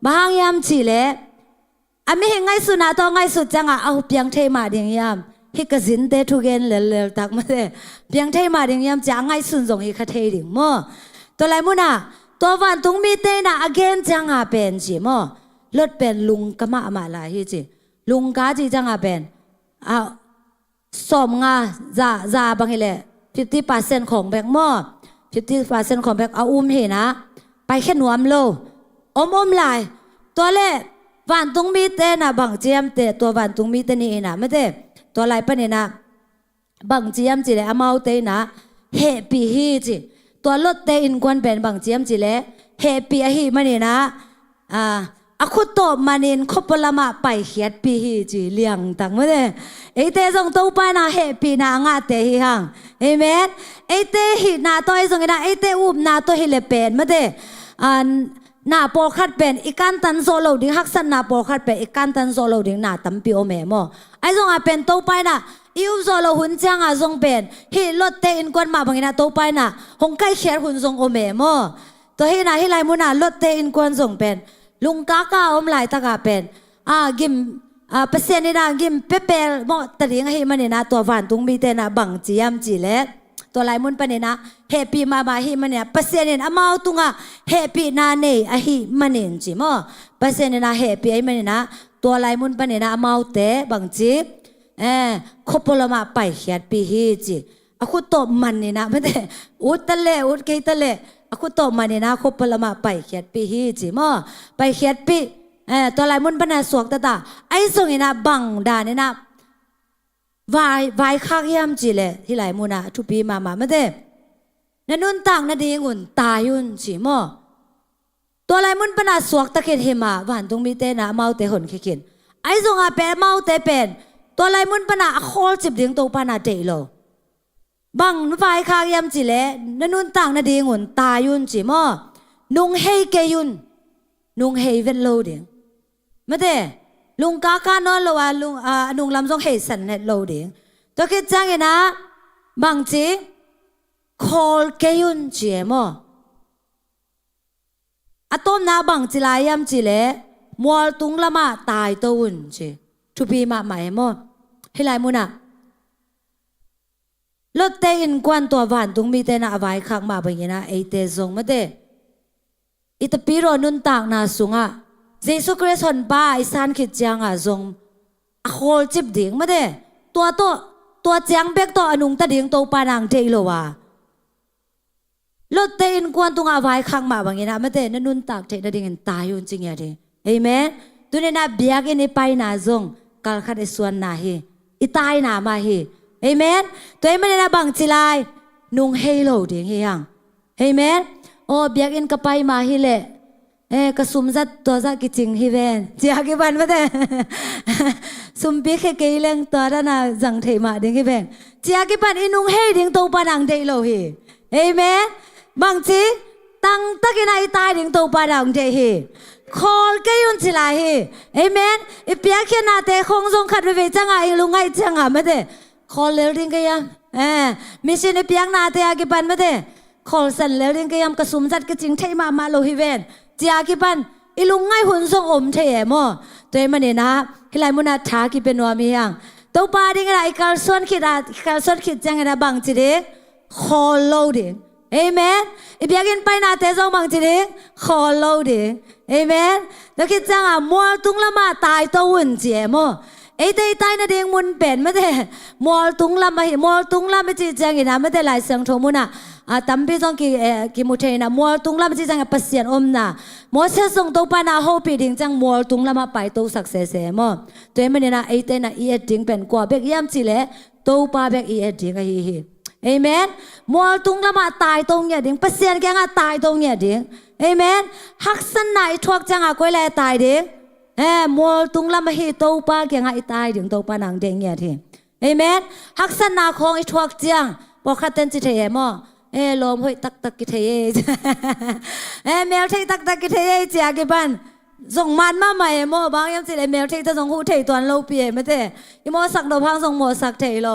บางยามจีเล่ไม่เห็นไงสุนัขตัวไงสุดจังเอาเพียงเทมาดิ่งยามฮิกสินเตทุเกนเลตักมาเดเพียงเทมาดิ่งยามจางไงสุนทรงฮิกเทดิ่งโมตัวไรมุนะตัววันตุงมีเตนะอเกนจังเป็นจีโมลดเป็นลุงกะมาลาฮิจีลุงกาจีจังเป็นสมงาซาบางฮิเล50% ของแบงโม50% ของแบงเอาเห็นะไปแค่หนวมโลอมลายตัวเล่วันตุงมีเตนะบางเจียมเตตัววันตุงมีเตนี่นะไม่ได้ตัวลายปะเนี่ยนะบางเจียมจีเลอามาเตนะเฮปีฮีจีตัวลดเตอินกวนเป็นบางเจียมจีเลเฮปีฮีมันเนี่ยนะอาคุโตมันเองคบละมาไปเขียดปีฮีจีเลี้ยงตังไม่ได้ไอเตจงตัวไปนะเฮปีนะงาเตฮีหังเอเมนไอเตฮีนาตัวไอจงนะไอเตอุบนาตัวฮิเลเป็นไม่ได้นาโปคัดเป็นอีกันตันโซโลดิ้งฮักสันนาโปคัดเป็นอีกันตันโซโลดิ้งนาตัมปิโอเมโมไอซงอาเป็นโตไปนะอิวโซโลหุ่นจังอาซงเป็นฮิลดเตอินกวนมาบางนะโตไปนะหงไก่เขียดหุ่นซงโอเมโมตัวฮินะฮิไลมุนาลดเตอินกวนซงเป็นลุงกากาอมไหลตะกาเป็นกิมเปอร์เซ็นต์นี่นะกิมเปเปลโมตะดิ้งฮิมันนี่นะตัวฝันตุงมีเตนะบังจียมจีเล็กตัวลายมุนปะเนี่ยนะเฮปีมาฮิมันเนี่ยเปอร์เซ็นต์เนี่ยอามาตุงเฮปีนาเนอฮิมันเนี่ยจีโมเปอร์เซ็นต์เนี่ยนะเฮปีไอมันเนี่ยนะตัวลายมุนปะเนี่ยนะอามาเตบังจีคบละมาไปเขียดปีฮีจีอาคุโตมันเนี่ยนะไม่ได้อุดเกยตะเลอาคุโตมันเนี่ยนะคบละมาไปเขียดปีฮีจีโมไปเขียดปีตัวลายมุนปะเนี่ยสวกตาไอส่งเนี่ยนะบังดาเนี่ยนะ vài khác yam chỉ lệ hi lại muna thu pi mà mất thế nên nun tang na đi ngun ta yun chỉ mòตัวไรมุนปนาสวกตะเคียนเฮมาวันตรงมีเตนะเมาเตหนขี้เขียนไอ้ทรงอาเปเมาเตเป็นตัวไรมุนปนาโคลจิบเดียงตัวปนาเจโลบังไฟคางยำจิเลนันนุนต่างนาดีงุนตายุนจิมอนุงเฮเกยุนนุงเฮเวลโลเดียงไม่ได้ลุงกากานอนโลวาลุงนุงลำทรงเฮสันเนโลเดียงตัวคิดจังไงนะบังจีโคลเกยุนจิมออะต้มนาบังจิลายำจิเลมัวตุงละมาตายตัวอุ่นจิทุพีมาใหม่มอให้ลายมุนะรถเตอินกวนตัววันตุงมีเตนะไว้ข้างมาแบบนี้นะไอเตซงมาเตอิตปีโรนุนต่างนาสุงะเยซูคริสต์คนป้าไอซานขิดจังอ่ะซงอโคลจิบดิ่งมาเตตัวจังเบกตัวอนุงตะดิ่งตัวปานางเทโลวารถเตอินกวนตุงอาไว้ข้างมาแบบนี้นะมาเตนนุนตากเทนดิ่งตายอยู่จริงอย่างนี้เอเมนตัวนี้นะเบียกินไปนาซงกัลขัดส่วนนาฮีอิตายนามาฮีเอเมนตัวเองไม่ได้นะบังจิลายนุงเฮโลดิ่งเฮียงเอเมนโอ้เบียกินกับไปมาฮีเล่กระสุมจัดตัวจัดกิจิงฮีเวนเจียกิบันมาเตสุมปีแค่เกยเล่งตัวด้านน่ะจังเทมาดิ่งฮีเวนเจียกิบันอินุงเฮดิ่งตัวปานังเทโลฮีเอเมนบางทีตั้งตะกินไอตายดิ่งตัวปาดังเจฮีคอลเกยุนจิลาฮีเอเมนอีเปียกนาเตคงทรงขัดไปจังไอลุงไอจังอ่ะไม่ได้คอลเลวดิ่งก็ยังมิชินอีเปียกนาเตอากิปันไม่ได้คอลสันเลวดิ่งก็ยังกระสุมจัดกระจิงเทมาโลฮิเวนจีอากิปันอีลุงไอหุ่นทรงอมเทมอตัวเองมันเนี่ยนะที่ไรมุนาทากิเป็นวามียังตัวปาดิ่งอะไรการส่วนคิดจังไงนะบางทีเด็กคอลโลดิ่งเอเมนอีเบียกินไปนาเตซองบางทีนี้ขอโลดิเอเมนแล้วคิดจังอ่ะมัวตุงละมาตายตัววุ่นเจียมไอ้เตยตายนาเดียงมุนเป็นไม่ได้มัวตุงละมามัวตุงละไม่จีจังอีนะไม่ได้หลายเสียงโทมุนะตั้มพี่ต้องกี่มุเทนะมัวตุงละไม่จีจังปัสเซียนอมนะมัวเสียส่งตัวปานาโฮปีดิ่งจังมัวตุงละมาไปตัวสักเสมตัวเองไม่ได้นะไอ้เตยนะอีเอ็ดดิ่งเป็นกว่าเบกย่ำจีเล่ตัวปาเบกอีเอ็ดดิ่งก็ฮีเอเมนมัวตุงละมาตายตรงเนี่ยดิ่งเปอร์เซ็นต์แกงตายตรงเนี่ยดิ่งเอเมนฮักสันไหนทวกจังก้อยแลตายดิ่งมัวตุงละมาฮีโตปาแกงตายดิ่งโตปานังเด้งเนี่ยทีเอเมนฮักสันนาของไอทวกจังบอกขัดเต้นจิเทมอลมห้อยตักกิเทแมวเทตักกิเทเจียกิบันส่งมันมาใหม่โมบางยามสิเลยแมวเทจะส่งหูเทตอนโลเปียไม่เทอีโมสักดอกพังส่งโมสักเทโล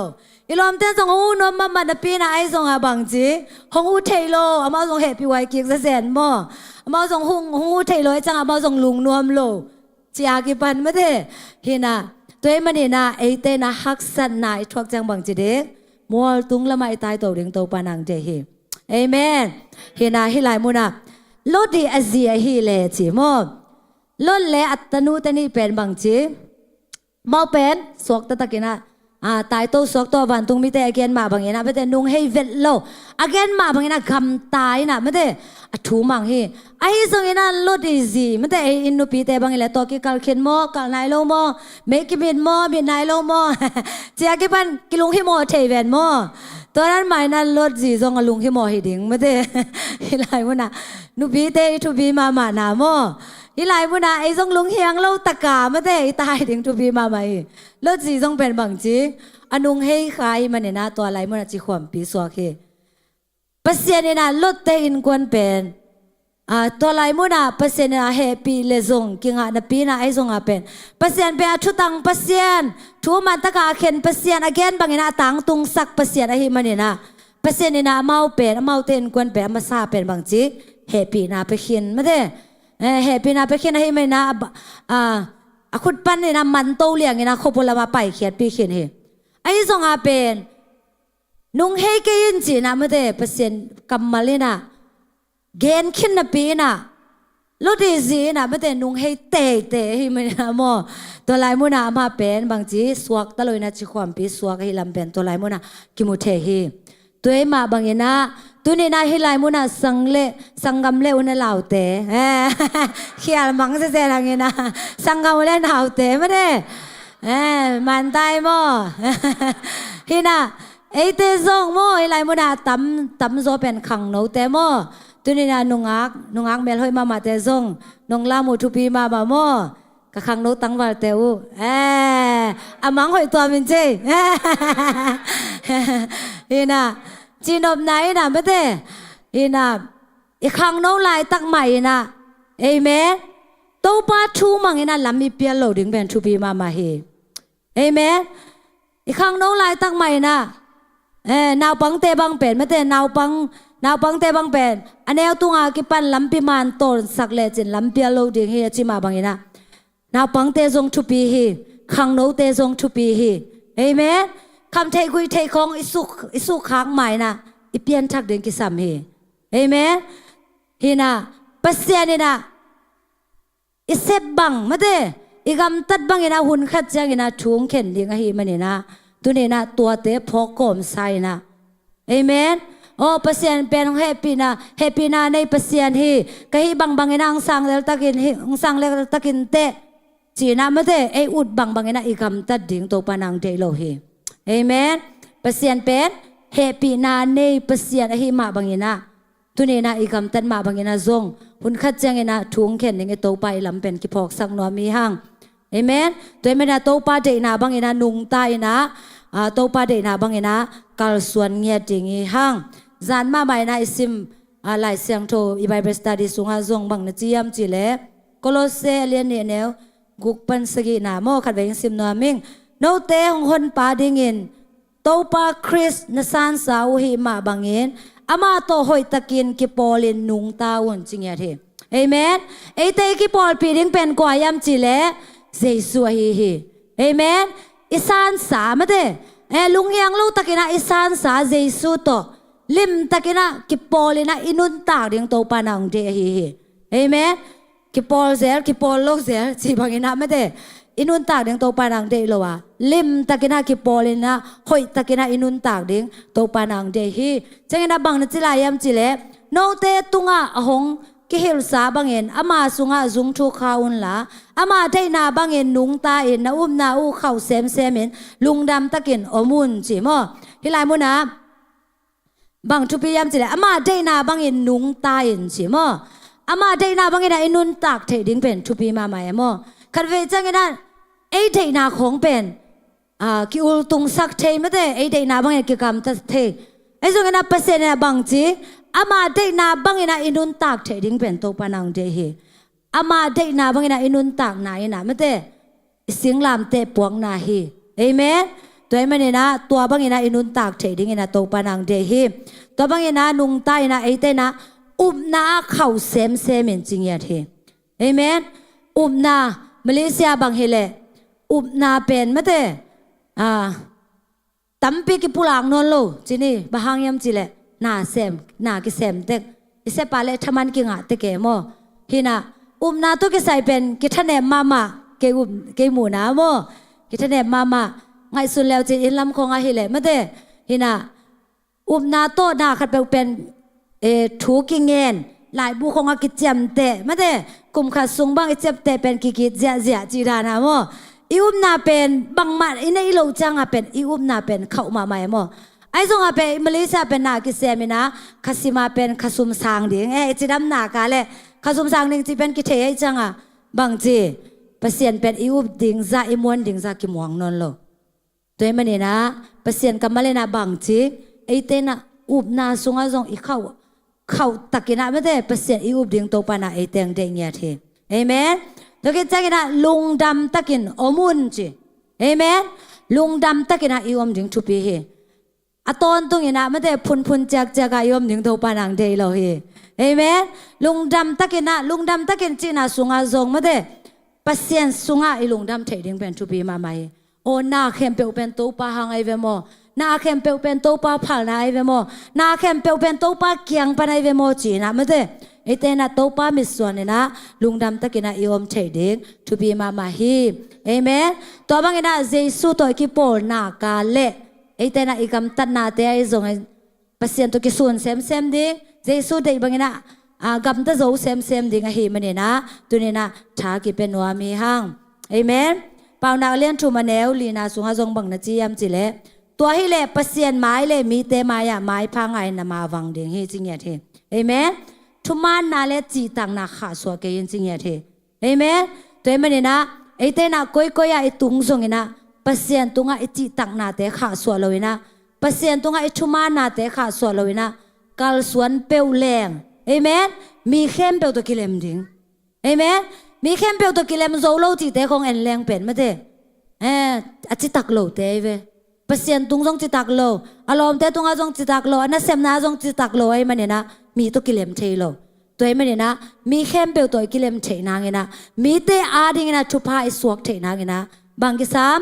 อีลอมเต้นส่งหูนมมามันปีน่ะไอส่งอาบังจีหงหูเทโลอามาส่งเห็ดปีไว้กิกเสนโมอามาส่งหูเทโลจังอามาส่งลุงนวมโลเจียกิบันไม่เทเฮน่ะตัวเองมันนี่นะไอเต้น่ะฮักสันนายทวกจังบังจีเด็กมัวตุงละไม่ตายตัวเด้งตัวปานังเจฮีเอเมนเฮน่ะฮิลายมุนะโลดีอาเซียฮิเลจีโมล้นเละอัตนูตนี่เป็นบางจีเมาเป็นสวกตะตะกินะตายตัวสวกตัววันตุงมีแต่อเกนมาบางอย่างนะไม่แต่นุ่งให้เวทโลอเกนมาบางอย่างนะคำตายนะไม่แต่ถูมังฮีไอ้ส่งอย่างนั้นลดอีซีไม่แต่อินนูปีแต่บางอย่างตัวกิกัลเข็นโมกัลไนโลโมเมกิบินโมบินไนโลโมเจ้ากิบันกิลุงฮิโมเทเวนโมตัวนั้นหมายนั้นลดจีซงลุงฮิโมฮิดิงไม่แต่ฮิไลมุนะนูปีแต่ทูบีมาหนาโมอีหลายมุนาไอ้ทรงลุงเฮียงเล่าตะกาไม่ได้ตายถึงทุบีมาไหมเลิศจีทรงเป็นบางจีอนุงให้ใครมันเนี่ยนะตัวไหลมุนาจีความปีสวกเฮเปอร์เซ็นต์เนี่ยนะลดเตอินกวนเป็นตัวไหลมุนาเปอร์เซ็นต์เนี่ยเฮปีเลซงกิงอ่ะนปีน่ะไอ้ทรงอ่ะเป็นเปอร์เซ็นต์เป็นชุดตังเปอร์เซ็นต์ชัวมันตะกาเข็นเปอร์เซ็นต์อเกนบางเนี่ยนะตังตุงสักเปอร์เซ็นต์ไอ้มันเนี่ยนะเปอร์เซ็นต์เนี่ยนะเมาเป็นเมาเตอินกวนเป็นมาซาเป็นบางจีเฮปีน่ะไปเขียนไม่ได้เฮปีนาไปเขียนให้ไม่นะคุณปั้นเนี่ยนะมันโตเลี้ยงเนี่ยนะขบวนละมาไปเขียนปีเขียนเฮไอ้ส่งอาเป็นนุ่งเฮเกยินจีนะไม่ได้เปอร์เซ็นต์กำมาเลยนะเกณฑ์ขึ้นนะปีนะลดดีจีนะไม่ได้นุ่งเฮเตะให้ไม่นะโมตัวลายมุนามาเป็นบางทีสวกตะลอยนะจีความปีสวกให้ลำเป็นตัวลายมุนากิมุเทฮีตัวเองมาบางอย่างนะตัวนี้นะฮิไลมุนะสังกำเล่อุนเหล่าเตะเขียนมังเสียอะไรเงี้ยนะสังกำเล่เหล่าเตะไม่ได้ มันตายบ่ ฮินะไอเตซงโมไอไรโมดาตำโซเป็นขังโนเตโมตุนี่นะนุงอักเมลเฮยมาเตซงนงลามูทุปีมาบาโมกะขังโนตังวาเตอูอามังหอยตัวมินเจ ฮินะจีนอบไหนนะไม่เตฮินะอีขังโนลายตักใหม่นะเอเมนตัวป้าชูมังฮินะลำมีเปียโลดึงเป็นทุปีมาเฮเอเมนอีขังโนลายตักใหม่นะนาวปังเตบังเป็นไม่เตนาวปังเตบังเป็นอันนี้เอาตุงอากิปันลำปีมันโตสักเลจินลำเปียโลดึงเฮจิมาบังฮินะนาวปังเตจงทุปีเฮขังโนเตจงทุปีเฮเอเมนคำเทกุยเทของอิสุค้างใหม่นะอีเปียนทักเดินกิสามเฮเอเมนฮินะปัสเซียนี่นะอิเซบบังมาเตอีกำตัดบังฮินะหุ่นขัดจังฮินะทุ่งเข็นดิงเฮมันนี่นะตัวนี้นะตัวเตะพอกอมไซนะเอเมนโอ้ปัสเซียนเป็นแฮปปี้นะในปัสเซียนเฮก็ฮิบังฮินะอังสังเลตะกินอังสังเลตะกินเตจีนะมาเตไออุดบังฮินะอีกำตัดดิงตัวปานังเดโลเฮเอเมนปัสเซียนเป็นเฮปีนาในปัสเซียนหิมาบังอินะตุนีนาอีกำตันมาบังอินะซงหุ่นขัดจังอินะทุ่งเข็นยังไอโตไปลำเป็นกิพอกสักนัวมีห้างเอเมนตัวเมนะโตปาเดนาบังอินะนุงตายนะโตปาเดนาบังอินะกัลส่วนเงียดิงห้างจานมาใหม่นะอิซิมหลายเสียงโทอีไบเบิลสตัดดี้สุงหาซงบังนะจียมจีเล่โคโลเซเลียนเนวกุกปันสกีนาโมขัดเวงซิมนัวมิงโนเตของคนปาดิงินโตปาคริสนสานสาวหิมาบังเงินอามาโตหอยตะกินกิปอลินนุงตาวนจิงยาเทเอเมนเอเตกิปอลปีดิงเป็นกว่ายามจิเลเจสุฮีเอเมนอิสานสามเตลุงยังลูตะกินะอิสานสาเจสุโตลิมตะกินะกิปอลินะอินุนตากดิงโตปานังเทฮีเอเมนกิปอลเซลกิปอลโลกเซลจีบังเงินนะไม่เตอินุนตากดิงโตปานังเดโลวะลิมตะกินากิปอลินะหอยตะกินาอินุนตากดิงโตปานังเดฮีจังนะบังนจิลายามจิเลโนเตตุงะหงกิฮิลสาบังเอ็นอามาสุงะจุงทุคาอุนละอามาได้นาบังเอ็นนุงตาเอ็นนะนาอูเข้าเซมเอ็นลุงดำตะกินอมุนจิมอฮิลายมุนะบังทุพิยามจิเลอามาได้นาบังเอ็นนุงตาเอ็นจิมออามาได้นาบังเอ็นอินุนตากเทดิงเป็นทุพิมาใหม่มอคันเวจังนะไอเดนาของเป็นกิอุลตุงสักเทไม่ได้ไอเดนาบางอย่างกิกรรมตัดเทไอส่วนนั้นเปอร์เซ็นต์เนี่ยบางจีอามาเดนาบางอย่างอินุนตากเทดิ้งเป็นตัวปานังเดฮีอามาเดนาบางอย่างอินุนตากไหนนะไม่ได้เสียงลามเตะปวงนาฮีเอเมนตัวมันเนี่ยนะตัวบางอย่างอินุนตากเทดิ้งนะตัวปานังเดฮีตัวบางอย่างนุงใต้นะไอเตนะอุบนาเข่าเซมเหมือนจริงอย่างเทเอเมนอุบนามาเลเซียบางเฮเลอุบนาเป็นไม่ได้ตั้มปีกิปุลางนนโลจีนี่บางยามจีเลนาเซมนากิเซมเด็กอิเซปาเลทมันกิงะเตเกโมฮินะอุบนาตุกิใส่เป็นกิทะเนมมาเกอุบเกมูนาโมกิทะเนมมาไงสุดแล้วจีอินลำของอาฮิเลไม่ได้ฮินะอุบนาโตนาขัดเป็นถูกิเงินหลายบุคคลกิจจำเตะไม่ได้กุมขัดซุงบางเจ็บเตะเป็นกิจเจียจีรานะโมอิอุบนาเป็นบางมาอินในโลจังเป็นอิอุบนาเป็นเข้ามาใหม่โมไอ้ส่งเป็นมาเลเซียเป็นนากิเซมินะคาซิมาเป็นคาซุมซางดิ่งจีดำนากาเลคาซุมซางดิ่งจีเป็นกิเทไอจังบางจีเปอร์เซ็นต์เป็นอิอุบดิ่งซาอิมวนดิ่งซากิมวงนนโลตัวมันนี่นะเปอร์เซ็นต์กับมาเลนะบางจีไอเตนะอุบนาซุงอาซงอีเข้าตักินะไม่ได้เปอร์เซ็นต์อิอุบดิ่งโตปานะไอเตงเดงเงียเทเอเมนตัวกิจจักนะลุงดำตักินอมุนจีเอเมนลุงดำตักินะอิอมดิ่งทุปีเฮอะตอนตรงนี้นะไม่ได้พุนจากอิอมดิ่งโตปานังเดโลเฮเอเมนลุงดำตักินจีน่าสุงอาซงไม่ได้เปอร์เซ็นต์สุงอาอิลุงดำเทดิ่งเป็นทุปีมาใหม่โอนาเข้มเปลเป็นโตปาหังไอเวโมนาเข้มเปลเป็นโตปาผักนาไอเวโมนาเข้มเปลเป็นโตปาเกียงปานไอเวโมจีนะไม่ได้ไอเตนะโตปามิส่วนเนี่ยนะลุงดำตะกินะอิอมเทดิ่งทุบีมาฮีเอเมนตัวบางนะเจสุตัวกิโปนากาเลไอเตนะอีกำตัดนาเตไอซงไอเปอร์เซ็นต์ตัวกิส่วนเซมดิ่งเจสุเดบางนะกำตะโจเซมดิ่งฮีมันเนี่ยนะตัวเนี่ยนะชากิเป็นนัวมีห้างเอเมน เปล่านาเลียนทุมาแนวลีนาสุงหาจงบังนาจียมจิเลตัวให้เล่ประเสียนไม้เล่มีเตมายาไม้พังไงนามาวังเดียงเฮจิงเงเทเอเมนทุมานนาเลจีตังนาขาสวเกยินจิงเงเทเอเมนตัวมันเนี่ยนะไอเตน่ะก้อยไอตุงซงนะประเสียนตุงไอจีตังนาเตขาสวเลยนะประเสียนตุงไอทุมานาเตขาสวเลยนะกัลสวนเปียวแรงเอเมนมีเข้มเปียวตัวกิเลมดิงเอเมนมีเข้มเปียวตัวกิเลมโซโลจีเตของเอ็นแรงเป็นไม่เตอจิตักโลเตเวประเสียนตุงจงจิตักโลอารมณ์เตตุงจงจิตักโลอันนั้นเซมนาจงจิตักโลไอ้มันเนี่ยนะมีตัวกิเลมเทโลตัวไอ้มันเนี่ยนะมีเข้มเปียวตัวกิเลมเทนางเงนะมีเตอาดิงนะชุพาไอสวกเทนางเงนะบางกิสาม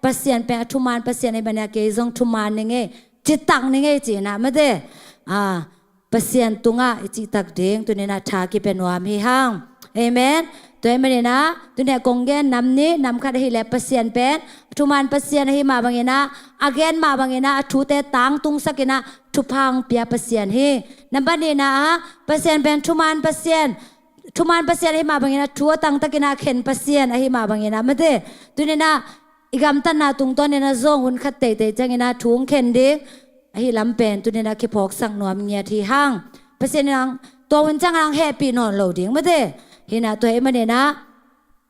ประเสียนเป็นทุมานประเสียนไอ้มันเนี่ยเกยจงทุมานเนี่ยไงจิตักเนี่ยไงจีนะไม่เตประเสียนตุงจิตักเด้งตัวเนี่ยนะทากิเป็นวามีห้างเอเมนตัวมันเนี่ยนะตัวเนี่ยกงเกนนำนี้นำคัดให้แลประเสียนเป็นทุมานประเสียนให้มาบางเงนะอาเกนมาบางเงนะทุเตตังตุงสักเงนะทุพังเปียประเสียนให้นำบัดนี้นะประเสียนเป็นทุมานประเสียนให้มาบางเงนะทัวตังตะกินะเข็นประเสียนให้มาบางเงนะไม่ได้ตัวเนี่ยนะอีกำตันนาตุงต้นเนี่ยนะซงหุ่นขัดเตะจังเงนะทุงเข็นดิไอ้ลำเป็นตัวเนี่ยนะคิพอกสังนวมเงียที่ห้างประเสียนนังตัวหุ่นจังนังแฮปปี้นอนโหลดิ้งไม่ได้เห็นนะตัวไอ้มันเนี่ยนะ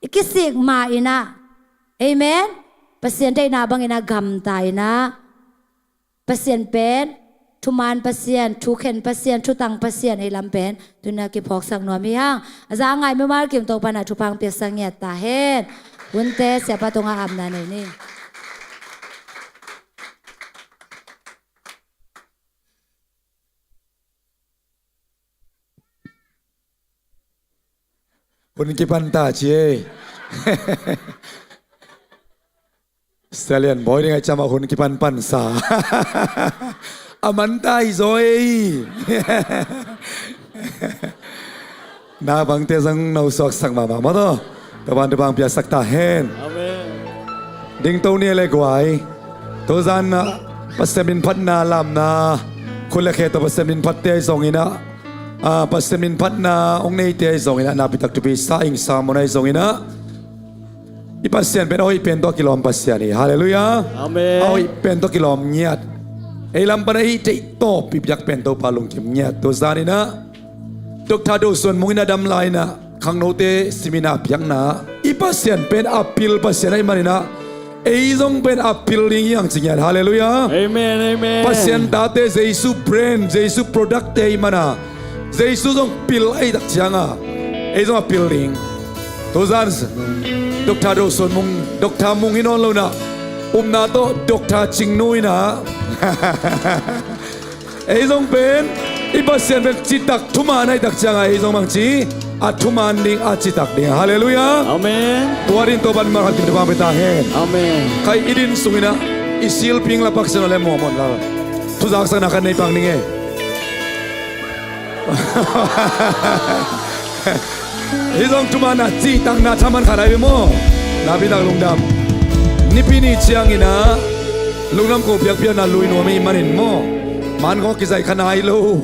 อีกสิ่งมาอีนะเอเมนประเสียนได้นาบางอีนะกำตายนะประเสียนเป็นทุมานประเสียนทุเข็นประเสียนทุตังประเสียนไอ้ลำเป็นตัวเนี่ยคิพอกสังนวมมีห้างอาจารย์ไงไม่มาเกี่ยวกับปัญหาทุพังเปียกสังเงียตาเห็นวันเตเสียปะตรงอาบนั่นนี่Hun kipanta cie. Sekalian boy dengan cama hun kipan pansa. Amanta izoi. Na bang te sang nau sok sang mama mato. Teban tebang pia sakta hen. Amen Ding tau ni le guai. To zan pasemin pat na lam na. Kula khe to pasemin pat te song ina. Pasemin pat na ong nei te song ina napitak tupi sa ing sa mo na song ina. Ipasyan pen oi pen to kilom pasyan ni. Haleluya. Amen Oi pen to kilom nyat. Elam panai te to pipyak pen to palung kim nyat to zan ina. Dok tado son mung ina dam lai na khang no te simina piang na. Ipasyan pen apil pasyan ai manina. Eizong pen apil ning yang sinyan. Haleluya. Amen Amen Pasyan date Jesu brand Jesu product te mana. Jesu zong pil ai dak chianga. Eizong apil ning. To zan Dokta do son mung dokta mung hinon lo na na to dokta ching nui na Eizong pen Ipasyan pen citak tuman ai dak chianga eizong mang chi at tuman ning at citak ding. Haleluya. Amen Tuarin to ban marhat kim debang betahen. Amen Kai idin sungina isil ping lapak sen ole momon la. Tuzak sang nakan nei pang ninge. Izong tumana ci tang na taman kharai mo. Nabi tak lungdam. Nipini chiang ina. Lungdam ko piak piak na lui no mi manin mo. Man ko kisai khanai lo.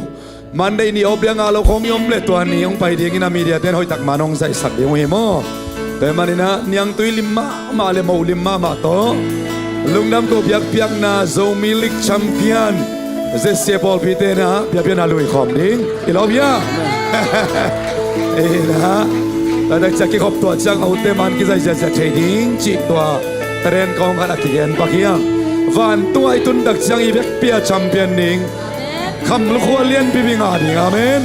Man dai ni obyang alo khom yom le to ani ong pai ding ina media ten hoi tak manong sai sak de mo. Te manina niang tui lima ma le mo lima ma to. Lungdam ko piak piak na zo milik champion. Zese Paul Pitena piak piak na lui khom ding. Ilobya. Ina. Tadak caki khop tua chang au te man ki zai ja trading chi tua tren kong kan akian pakiang van tua itun dak chang i bek pia champion ning kham lu khwa lien pi binga ding amen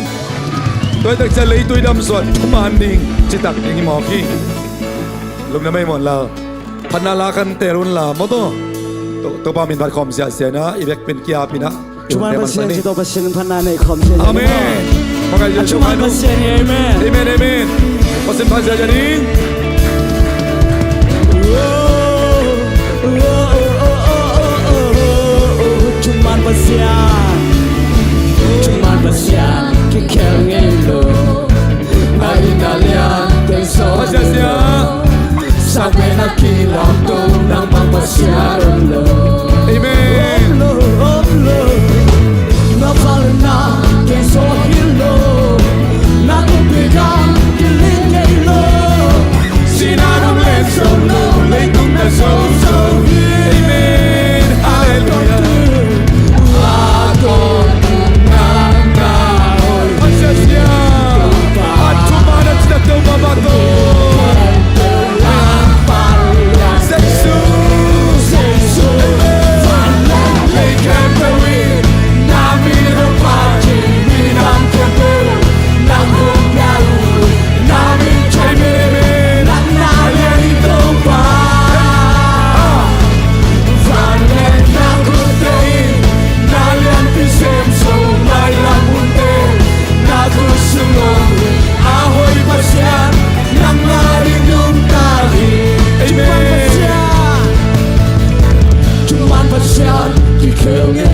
toi dak cha lei tui dam sot man ding chi tak ding mo ki lung na mai mon la phanala kan terun la mo to pa min bat khom sia sia na i bek pen kia pina Tuman pasien kita pasien panane khom sia. amen makai jo Tuman pasien Amen amen amen Pasin pa siya jaring. Cuman pasien Kikel ngelo Ay kalian Keso Pasya siya. Sampai nak kilang Tung nang pangpasyaran lo Amen. Napalun na Keso hilo Nakupigang Kiling ngelo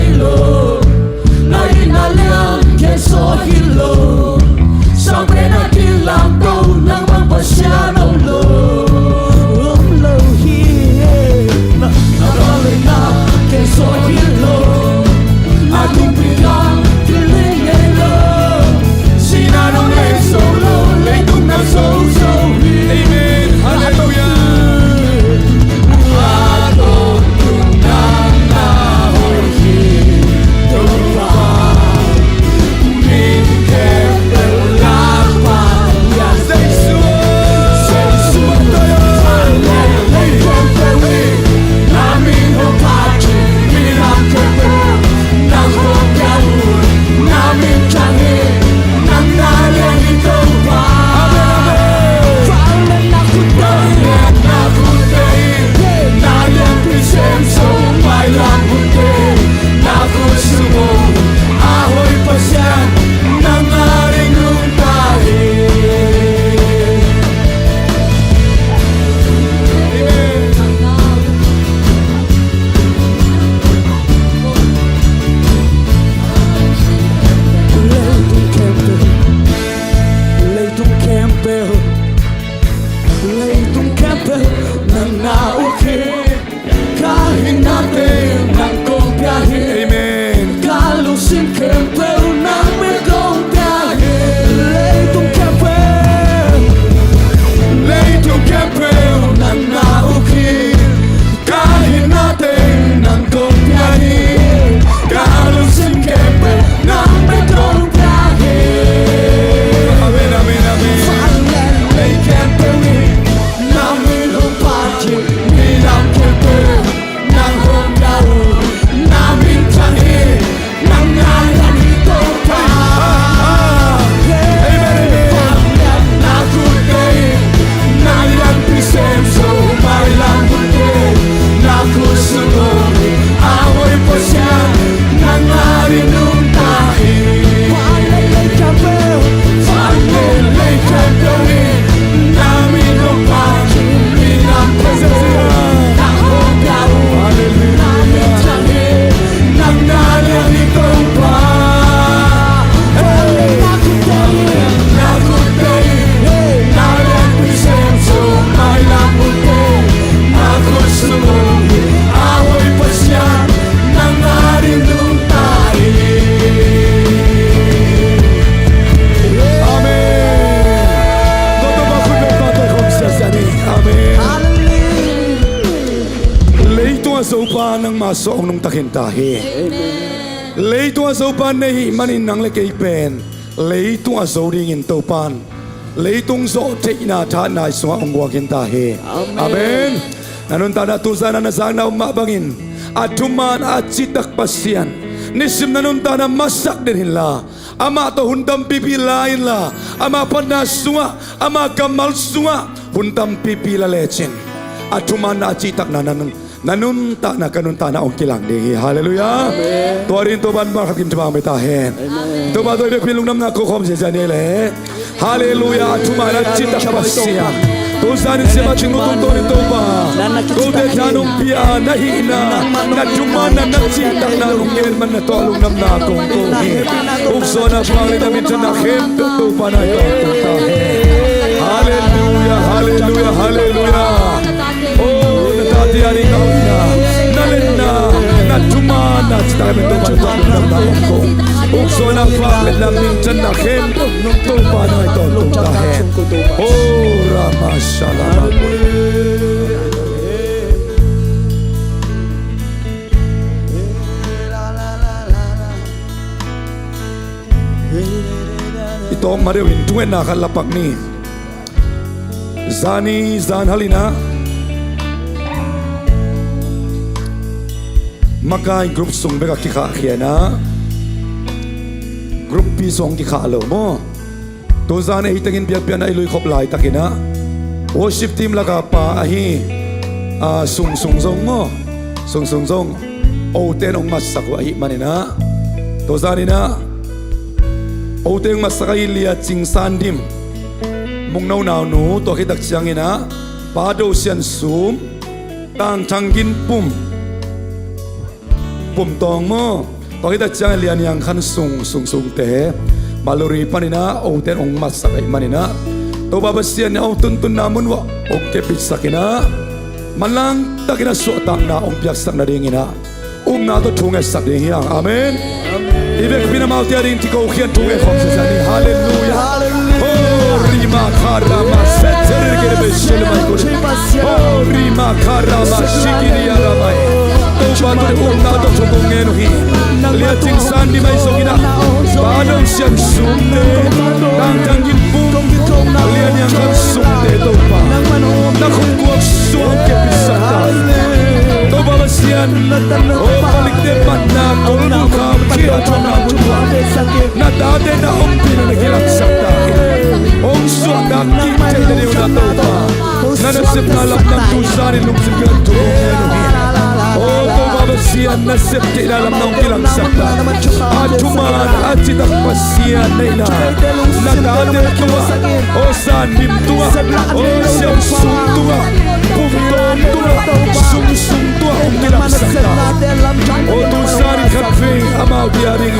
hilo na inalang keso hilo sa pena kilang ko ng magpasya ng lo nakalay na keso hilo ating bilang kilingay lo sinanong ay solo laytong na so amen hallelujah soong nung takintahi. Leito aso pan nehi manin nang lekay pen. Leito aso ringin topan. Leitong so te na ta na iswa ongwa kintahi. Amen. Nanon tada tusa na nasana umabangin. At tuman at sitak pasyan. Nisim nanon tada masak din la. Ama to hundam pipilain la. Ama panaswa. Ama kamal suwa. Hundam pipila lechin. At tuman na sitak na nanunta na kanunta na ong kilang dingi. Hallelujah. Tuwarin tuban makakim tumang mitahin. Tuba to ipilong nam na kukom si Janile. Hallelujah. Tuman at sitak pasyan. Tusanin si Mating Lututorin Toba. Tude kanong piya na hina. Na tumana na sitak na lungin man na tolong nam na kong kuhi. Ukso na pangli na minsan na hempe tupa na itong tahe. Hallelujah. Hallelujah. Hallelujah. Oh, natatiyarin ka na. Nalin na. Na tumana sitak na tupa na tolong nam na kong. Ukso na pangli na minsan na hempe tupa na itong tahe. Oh, Ramashalama. Ito ang mariwin tuwin na kalapak ni Zani Zanhalina Makai group song beka kika kiana Group P song kika alo mo Tuzan ay hitagin piya na iluy koplay takina Worship team laka pa ahi sung sung zong mo Sung sung zong O tenong masako ahi manina Tuzan ina O tenong masaka iliya ching sandim Mung nau nau nu to kitak siyang ina Pado siyan sum Tang tanggin pum ปุ่มตองโมตองที่ตาจังเลียนยังขันสุงเตะมาลุรีปานินะองเตนองมัสสักมานินะตัวบาบเสียนเอาตุนนามุนวะองเก็บปิดสักนะมันลังตะกินะสวดตังนาองเปียกสักนาดิ่งนะนาตัวทุ่งเอสักดิ่งยังอาเมนอีเวกพินามาที่ดิ่งที่เขาเขียนทุ่งเอของสันนิฮาเลลูยาโอ้ริมาคารามาเซตเซอร์เกเรเบชเลมากุลโอ้ริมาคารามาชิกินิอารามาตัวบาตัวนาตัวทุ่งเอนุฮีเลียจิงสันดิไม่ส่งอินะบาดงเสียงสุนเดตั้งจังยินบุ้งเลียนยังกันสุนเดตัวบานักขบวนสุนเก็บพิสักตาตัวบาเสียนโอ้บาลิกเดมันนาตัวลูกข้ามเขียนจงนาบุญนาตาเดนาองค์พินาเกลักสักตาองค์สุนดักกิเจเดนิวนาตัวบานาเนสิบนาลับนักตุสานิลุงสิบเกินตัวเงินโอ้ตัวบาเสียนนาสิบเจนาลับน้องกิลักสักตาอาจุมานอาจิตักปัสเสียนในนานาตาเดตัวโอ้สานิมตัวโอ้เสียงสุนตัวปุ่มตอมตัวสุงตัวองค์กิลักสักตาโอ้ตุสานิขับเฟงอามาเดียริง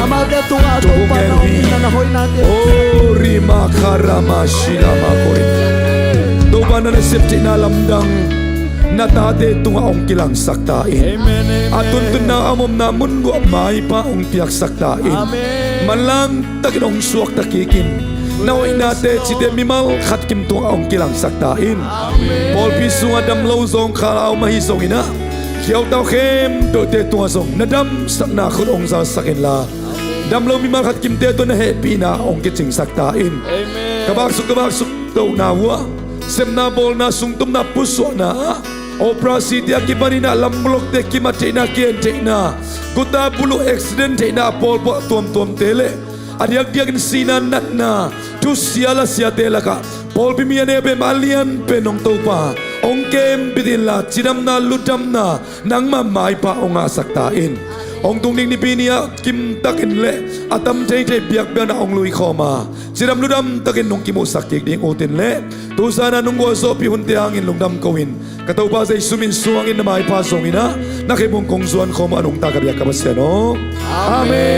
ตัวเงินวีโอ้ริมาคารามาชิลามาโคริตัวบ้านนั้นเสพตินาลำดังนาตาเดตัวองค์กิลังสักตาอินอาตุนตุนนาอามมนามุนวัวไม้ป้าองค์เปียกสักตาอินมันลังตะกินองสวกตะกี้กินนาอินาเตจิเดมิมัลขัดกิมตัวองค์กิลังสักตาอินพอลพิสุอาดัมโลซงขาเอามาฮิซงอินะเขียวเต้าเข้มโดเตตัวซงนาดัมสักนาคุณองค์ซาสักอินลาดัมโลมิมัลขัดกิมเตตัวนาเฮปีนาองค์กิจิงสักตาอินกระบากสุตัวนาวัวเซมนาบอลนาสุงตุมนาปุสวนาโอปราสิเดียกิบานินาลำบล็อกเดกิมาเจนาเกียนเจนากุตาบุลุเอ็กซิเดนเจนาปอลปะตัวมเตเลอดียกกินซีนานัดนาทุเสียละเสียเตละกะปอลพิมีเนเบมาเลียนเป็นองตัวป่าองเกมบิดินลาจิดำนาลุดำนานังมาหมายป่าองอาสักตาอินองตุงนิ่งนิปีนี้กิมตักินเละอาตัมใจเบียกเบียนองลุยเข้ามาจิดำลุดำตักินนงกิมุสักเกดิ่งโอตินเละตัวสานานุงกัวโซพิหุนเตียงอินลุงดำกวินกระตัวป้าใจสุมินสวงอินนามายป้าส่งอินะนักเก็บงคงส่วนเข้ามานุงตากระเบียกกระเสียโนอาเมน